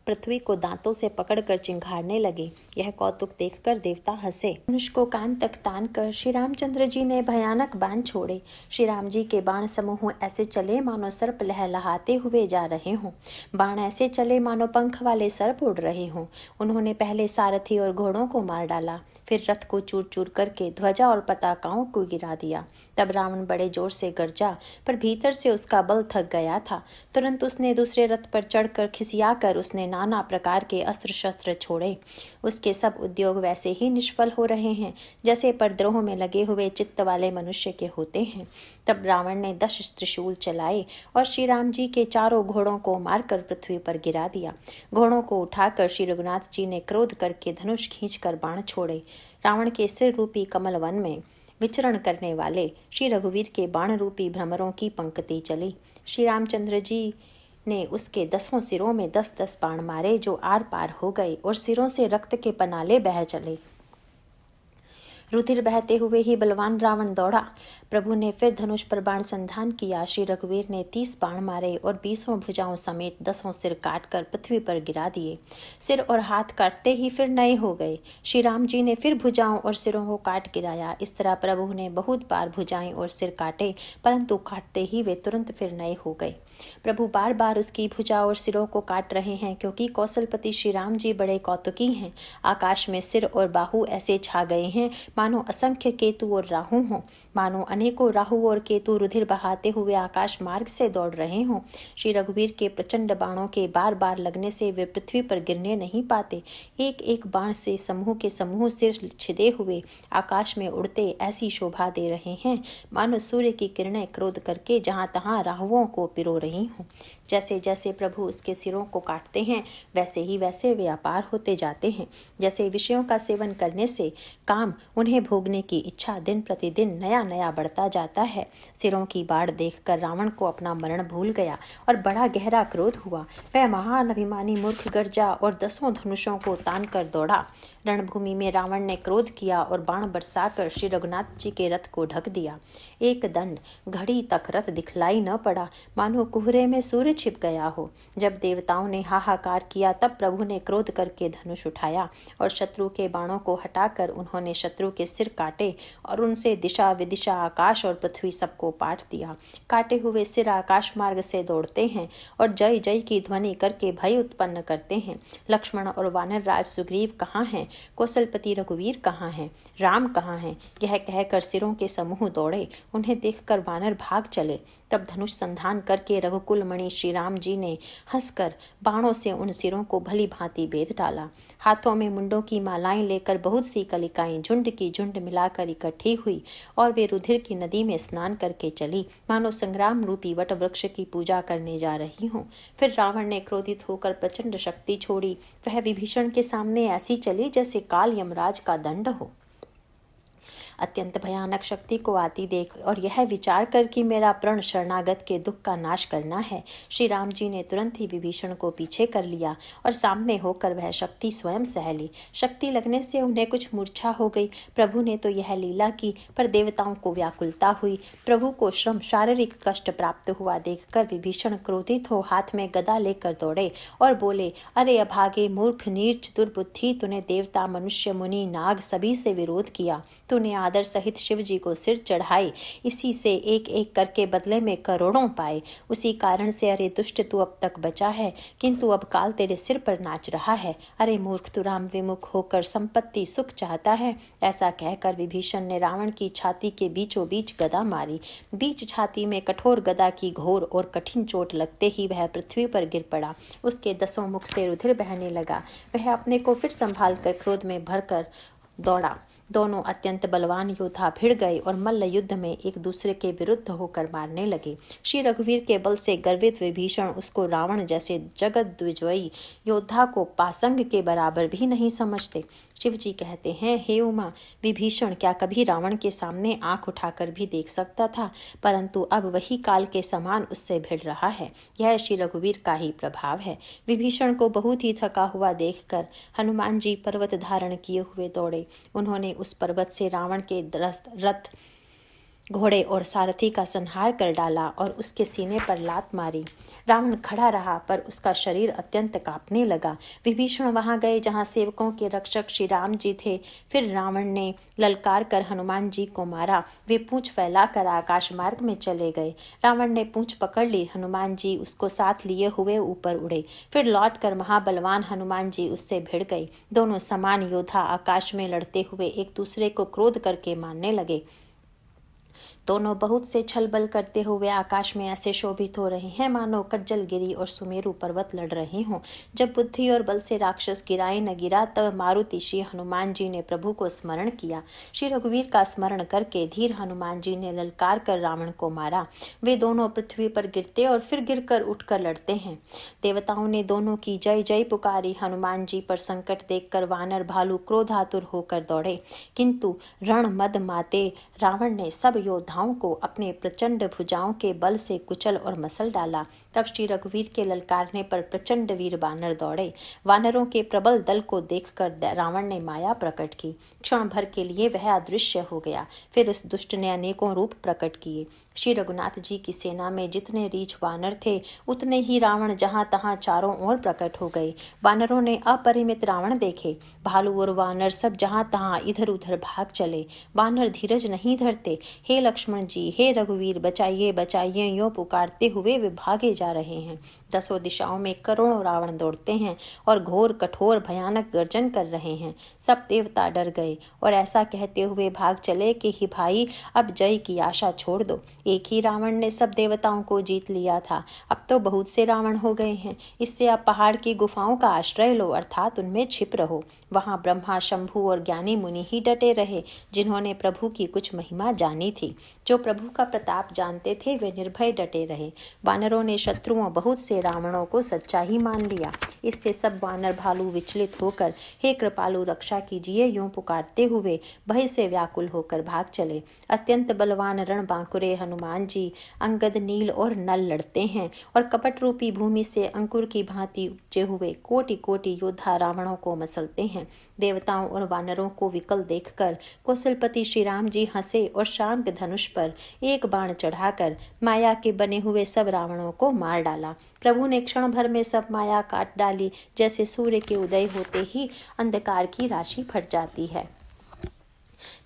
पृथ्वी को दांतों से पकड़कर चिंघाड़ने लगे। यह कौतुक देखकर देवता हंसे। धनुष को कान तक तान कर श्री रामचंद्र जी ने भयानक बाण छोड़े। श्री राम जी के बाण समूह ऐसे चले मानो सर्प लहलहाते हुए जा रहे हों। बाण ऐसे चले मानो पंख वाले सर्प उड़ रहे हों। उन्होंने पहले सारथी और घोड़ों को मार डाला, फिर रथ को चूर चूर करके ध्वजा और पताकाओं को गिरा दिया। तब रावण बड़े जोर से गरजा, पर भीतर से उसका बल थक गया था। तुरंत उसने दूसरे रथ पर चढ़कर खिसियाकर उसने नाना प्रकार के अस्त्र शस्त्र छोड़े। उसके सब उद्योग वैसे ही निष्फल हो रहे हैं जैसे परद्रोह में लगे हुए चित्त वाले मनुष्य के होते हैं। तब रावण ने 10 त्रिशूल चलाए और श्री राम जी के चारों घोड़ों को मारकर पृथ्वी पर गिरा दिया। घोड़ों को उठाकर श्री रघुनाथ जी ने क्रोध करके धनुष खींचकर बाण छोड़े। रावण के सिर रूपी कमल वन में विचरण करने वाले श्री रघुवीर के बाण रूपी भ्रमरों की पंक्ति चली। श्री रामचंद्र जी ने उसके 10 सिरों में 10-10 बाण मारे, जो आर पार हो गए और सिरों से रक्त के पनाले बह चले। रुधिर बहते हुए ही बलवान रावण दौड़ा। प्रभु ने फिर धनुष पर बाण संधान किया। श्री रघुवीर ने 30 बाण मारे और 20 भुजाओं समेत 10 सिर काटकर पृथ्वी पर गिरा दिए। सिर और हाथ काटते ही फिर नए हो गए। श्री राम जी ने फिर भुजाओं और सिरों को काट गिराया। इस तरह प्रभु ने बहुत बार भुजाएं और सिर काटे, परंतु काटते ही वे तुरंत फिर नए हो गए। प्रभु बार बार उसकी भुजा और सिरों को काट रहे हैं, क्योंकि कौशलपति श्री राम जी बड़े कौतुकी हैं। आकाश में सिर और बाहु ऐसे छा गए हैं मानो असंख्य केतु और राहु हों, मानो अनेकों राहु और केतु रुधिर बहाते हुए आकाश मार्ग से दौड़ रहे हों। श्री रघुवीर के प्रचंड बाणों के बार बार लगने से वे पृथ्वी पर गिरने नहीं पाते। एक एक बाण से समूह के समूह सिर छिदे हुए आकाश में उड़ते ऐसी शोभा दे रहे हैं मानो सूर्य की किरणें क्रोध करके जहां तहां राहुओं को पिरो रही हों। जैसे जैसे प्रभु उसके सिरों को काटते हैं वैसे वे अपार होते जाते हैं। जैसे विषयों का सेवन करने से काम उन्हें भोगने की इच्छा दिन प्रतिदिन नया नया बढ़ता जाता है। सिरों की बाढ़ देखकर रावण को अपना मरण भूल गया और बड़ा गहरा क्रोध हुआ। वह महान अभिमानी मूर्ख गर्जा और 10 धनुषों को तान कर दौड़ा। रणभूमि में रावण ने क्रोध किया और बाण बरसाकर श्री रघुनाथ जी के रथ को ढक दिया। एक दंड घड़ी तक रथ दिखलाई न पड़ा, मानो कुहरे में सूर्य छिप गया हो। जब देवताओं ने हाहाकार किया तब प्रभु ने क्रोध करके धनुष उठाया और शत्रु के बाणों को हटाकर उन्होंने शत्रु के सिर काटे और उनसे दिशा विदिशा आकाश और पृथ्वी सबको पाट दिया। काटे हुए सिर आकाश मार्ग से दौड़ते हैं और जय जय की ध्वनि करके भय उत्पन्न करते हैं। लक्ष्मण और वानर राज सुग्रीव कहाँ हैं? कौशलपति रघुवीर कहाँ हैं? राम कहाँ हैं? यह कहकर सिरों के समूह दौड़े। उन्हें देखकर वानर भाग चले। तब धनुष संधान करके रघुकुल मणि श्री राम जी ने हंसकर बाणों से उन सिरों को भली भांति बेध डाला। हाथों में मुंडों की मालाएं लेकर बहुत सी कलिकाएं झुंड की झुंड मिलाकर इकट्ठी हुई और वे रुधिर की नदी में स्नान करके चली, मानो संग्राम रूपी वट वृक्ष की पूजा करने जा रही हूँ। फिर रावण ने क्रोधित होकर प्रचंड शक्ति छोड़ी। वह विभीषण के सामने ऐसी चली जैसे काल यमराज का दंड हो। अत्यंत भयानक शक्ति को आती देख और यह विचार कर कि मेरा प्रण शरणागत के दुख का नाश करना है, श्री राम जी ने तुरंत ही विभीषण को पीछे कर लिया और सामने होकर वह शक्ति स्वयं सह ली। शक्ति लगने से उन्हें कुछ मूर्छा हो गई। प्रभु ने तो यह लीला की, पर देवताओं को व्याकुलता हुई। प्रभु को श्रम शारीरिक कष्ट प्राप्त हुआ देखकर विभीषण क्रोधित हो हाथ में गदा लेकर दौड़े और बोले, अरे अभागे मूर्ख नीच दुर्बुद्धि, तूने देवता मनुष्य मुनि नाग सभी से विरोध किया। तूने आदर सहित शिव जी को सिर चढ़ाए, इसी से एक एक करके बदले में करोड़ों पाए। उसी कारण से अरे दुष्ट तू अब तक बचा है, किंतु अब काल तेरे सिर पर नाच रहा है। अरे मूर्ख तू राम विमुख होकर संपत्ति सुख चाहता है। ऐसा कहकर विभीषण ने रावण की छाती के बीचों बीच गदा मारी। बीच छाती में कठोर गदा की घोर और कठिन चोट लगते ही वह पृथ्वी पर गिर पड़ा। उसके 10 मुख से रुधिर बहने लगा। वह अपने को फिर संभाल कर क्रोध में भरकर दौड़ा। दोनों अत्यंत बलवान योद्धा भिड़ गए और मल्ल युद्ध में एक दूसरे के विरुद्ध होकर मारने लगे। श्री रघुवीर के बल से गर्वित विभीषण उसको रावण जैसे जगत विजयी योद्धा को पासंग के बराबर भी नहीं समझते। शिव जी कहते हैं, हे उमा, विभीषण क्या कभी रावण के सामने आंख उठाकर भी देख सकता था, परंतु अब वही काल के समान उससे भिड़ रहा है। यह श्री रघुवीर का ही प्रभाव है। विभीषण को बहुत ही थका हुआ देखकर हनुमान जी पर्वत धारण किए हुए दौड़े। उन्होंने उस पर्वत से रावण के रथ, घोड़े और सारथी का संहार कर डाला और उसके सीने पर लात मारी। रावण खड़ा रहा, पर उसका शरीर अत्यंत कांपने लगा। विभीषण वहां गए जहां सेवकों के रक्षक श्री राम जी थे। फिर रावण ने ललकार कर हनुमान जी को मारा। वे पूंछ फैलाकर आकाश मार्ग में चले गए। रावण ने पूंछ पकड़ ली। हनुमान जी उसको साथ लिए हुए ऊपर उड़े। फिर लौटकर महाबलवान हनुमान जी उससे भिड़ गए। दोनों समान योद्धा आकाश में लड़ते हुए एक दूसरे को क्रोध करके मारने लगे। दोनों बहुत से छल बल करते हुए आकाश में ऐसे शोभित हो रहे हैं मानो कज्जलगिरी और सुमेरु पर्वत लड़ रहे हों। जब बुद्धि और बल से राक्षस गिराए न गिरा, तब मारुति श्री हनुमान जी ने प्रभु को स्मरण किया। श्री रघुवीर का स्मरण करके धीर हनुमान जी ने ललकार कर रावण को मारा। वे दोनों पृथ्वी पर गिरते और फिर गिरकर उठकर लड़ते हैं। देवताओं ने दोनों की जय जय पुकारी। हनुमान जी पर संकट देखकर वानर भालू क्रोधातुर होकर दौड़े, किंतु रण मद माते रावण ने सब योद्धाओं को अपने प्रचंड भुजाओं के बल से कुचल और मसल डाला। तब श्री रघुवीर के ललकारने पर प्रचंड वीर वानर दौड़े। वानरों के प्रबल दल को देखकर रावण ने माया प्रकट की। क्षण भर के लिए वह अदृश्य हो गया। फिर उस दुष्ट ने अनेकों रूप प्रकट किए। श्री रघुनाथ जी की सेना में जितने रीछ वानर थे, उतने ही रावण जहां तहां चारों ओर प्रकट हो गए। वानरों ने अपरिमित रावण देखे। भालू और वानर सब जहां तहां इधर उधर भाग चले। वानर धीरज नहीं धरते। हे लक्ष्मण जी, हे रघुवीर, बचाइए बचाइए, यूं पुकारते हुए वे भागे जा रहे हैं। दसों दिशाओं में करोड़ों रावण दौड़ते हैं और घोर कठोर भयानक गर्जन कर रहे हैं। सब देवता डर गए और ऐसा कहते हुए भाग चले कि ही भाई, अब जय की आशा छोड़ दो। एक ही रावण ने सब देवताओं को जीत लिया था, अब तो बहुत से रावण हो गए हैं। इससे अब पहाड़ की गुफाओं का आश्रय लो, अर्थात उनमें छिप रहो। वहां ब्रह्मा, शंभु और ज्ञानी मुनि ही डटे रहे, जिन्होंने प्रभु की कुछ महिमा जानी थी। जो प्रभु का प्रताप जानते थे, वे निर्भय डटे रहे। वानरों ने शत्रुओं बहुत से रावणों को सच्चा ही मान लिया। इससे सब वानर भालू विचलित होकर, हे कृपालु रक्षा कीजिए, यूं पुकारते हुए भय से व्याकुल होकर भाग चले। अत्यंत बलवान रण बांकुरे हनुमान जी, अंगद, नील और नल लड़ते हैं और कपट रूपी भूमि से अंकुर की भांति उपजे हुए कोटि कोटि योद्धा रावणों को मसलते हैं। देवताओं और वानरों को विकल देखकर कौशलपति श्री राम जी हंसे और शांग धनुष पर एक बाण चढ़ाकर माया के बने हुए सब रावणों को मार डाला। प्रभु ने क्षण भर में सब माया काट डाली, जैसे सूर्य के उदय होते ही अंधकार की राशि फट जाती है,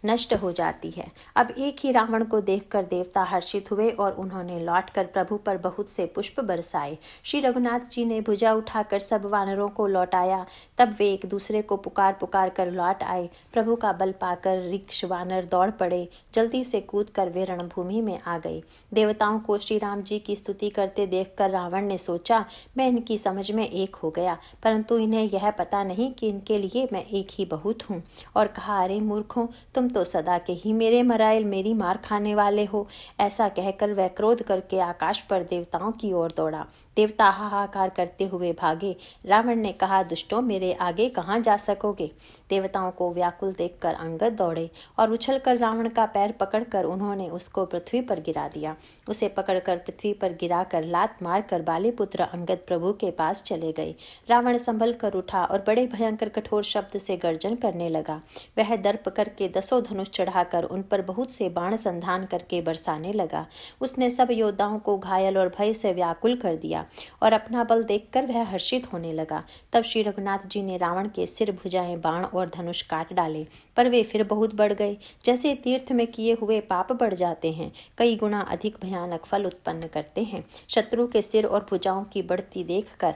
नष्ट हो जाती है। अब एक ही रावण को देखकर देवता हर्षित हुए और उन्होंने लौटकर प्रभु पर बहुत से पुष्प बरसाए। श्री रघुनाथ जी ने भुजा उठाकर सब वानरों को लौटाया। तब वे एक दूसरे को पुकार पुकार कर लौट आए। प्रभु का बल पाकर रिक्ष वानर दौड़ पड़े। जल्दी से कूद कर वे रणभूमि में आ गए। देवताओं को श्री राम जी की स्तुति करते देखकर रावण ने सोचा, मैं इनकी समझ में एक हो गया, परंतु इन्हें यह पता नहीं कि इनके लिए मैं एक ही बहुत हूँ। और कहा, अरे मूर्खों, तुम तो सदा के ही मेरे मराइल, मेरी मार खाने वाले हो। ऐसा कहकर वह क्रोध करके आकाश पर देवताओं की ओर दौड़ा। देवता हाहाकार करते हुए भागे। रावण ने कहा, दुष्टों, मेरे आगे कहाँ जा सकोगे। देवताओं को व्याकुल देखकर अंगद दौड़े और उछलकर रावण का पैर पकड़कर उन्होंने उसको पृथ्वी पर गिरा दिया। उसे पकड़कर पृथ्वी पर गिराकर लात मारकर बालीपुत्र अंगद प्रभु के पास चले गए। रावण संभल कर उठा और बड़े भयंकर कठोर शब्द से गर्जन करने लगा। वह दर्प करके 10 धनुष चढ़ाकर उन पर बहुत से बाण संधान करके बरसाने लगा। उसने सब योद्धाओं को घायल और भय से व्याकुल कर दिया और अपना बल देखकर वह हर्षित होने लगा। तब श्री रघुनाथ जी ने रावण के सिर, भुजाएं, बाण और धनुष काट डाले, पर वे फिर बहुत बढ़ गए। जैसे तीर्थ में किए हुए पाप बढ़ जाते हैं, कई गुना अधिक भयानक फल उत्पन्न करते हैं। शत्रु के सिर और भुजाओं की बढ़ती देखकर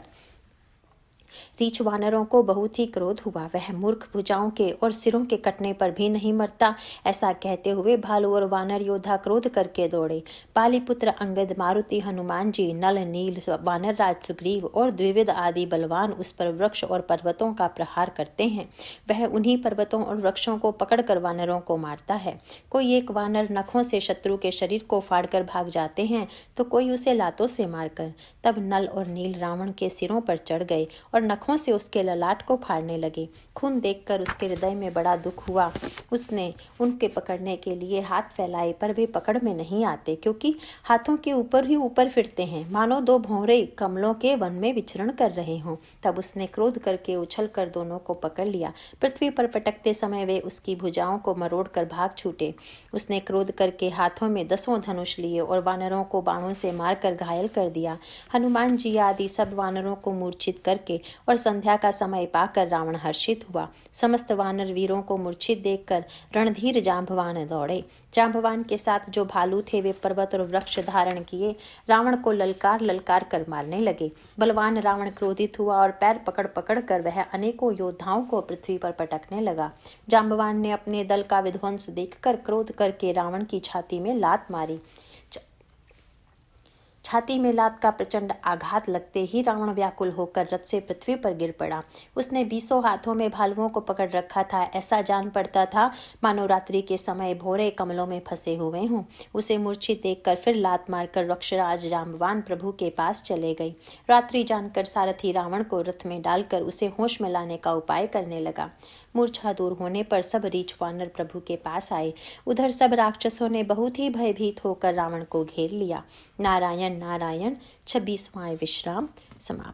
रीछ वानरों को बहुत ही क्रोध हुआ। वह मूर्ख भुजाओं के और सिरों के कटने पर भी नहीं मरता। ऐसा कहते हुए भालू और वानर योद्धा क्रोध करके दौड़े। पालीपुत्र अंगद, मारुति, हनुमान जी, नल, नील, वानर राज सुग्रीव और द्विविध आदि बलवान उस पर वृक्ष और पर्वतों का प्रहार करते हैं। वह उन्हीं पर्वतों और वृक्षों को पकड़कर वानरों को मारता है। कोई एक वानर नखों से शत्रु के शरीर को फाड़कर भाग जाते हैं, तो कोई उसे लातों से मारकर। तब नल और नील रावण के सिरों पर चढ़ गए और और नखों से उसके ललाट को फाड़ने लगे। खून देखकर उसके हृदय में बड़ा दुख हुआ। उसने उनके पकड़ने के लिए हाथ फैलाए, पर वे पकड़ में नहीं आते, क्योंकि हाथों के ऊपर ही ऊपर फिरते हैं, मानो दो भौरे कमलों के वन में विचरण कर रहे हों। तब उसने क्रोध करके उछल कर दोनों को पकड़ लिया। पृथ्वी पर पटकते समय वे उसकी भुजाओं को मरोड़ कर भाग छूटे। उसने क्रोध करके हाथों में 10 धनुष लिए और वानरों को बाणों से मारकर घायल कर दिया। हनुमान जी आदि सब वानरों को मूर्छित करके और संध्या का समय पाकर रावण हर्षित हुआ। समस्त वानर वीरों को मूर्छित देखकर रणधीर जांबवान दौड़े। जांबवान के साथ जो भालू थे वे पर्वत और वृक्ष धारण किए रावण को ललकार ललकार कर मारने लगे। बलवान रावण क्रोधित हुआ और पैर पकड़ पकड़ कर वह अनेकों योद्धाओं को पृथ्वी पर पटकने लगा। जांबवान ने अपने दल का विध्वंस देखकर क्रोध करके रावण की छाती में लात मारी। छाती में लात का प्रचंड आघात लगते ही रावण व्याकुल होकर रथ से पृथ्वी पर गिर पड़ा। उसने 20 हाथों में भालुओं को पकड़ रखा था। ऐसा जान पड़ता था मानो रात्रि के समय भोरे कमलों में फंसे हुए हों। उसे मूर्छित देखकर फिर लात मारकर वृक्षराज जांबवान प्रभु के पास चले गई। रात्रि जानकर सारथी रावण को रथ में डालकर उसे होश में लाने का उपाय करने लगा। मूर्छा दूर होने पर सब रीछ वानर प्रभु के पास आए। उधर सब राक्षसों ने बहुत ही भयभीत होकर रावण को घेर लिया। नारायण नारायण। 26वां विश्राम समाप्त।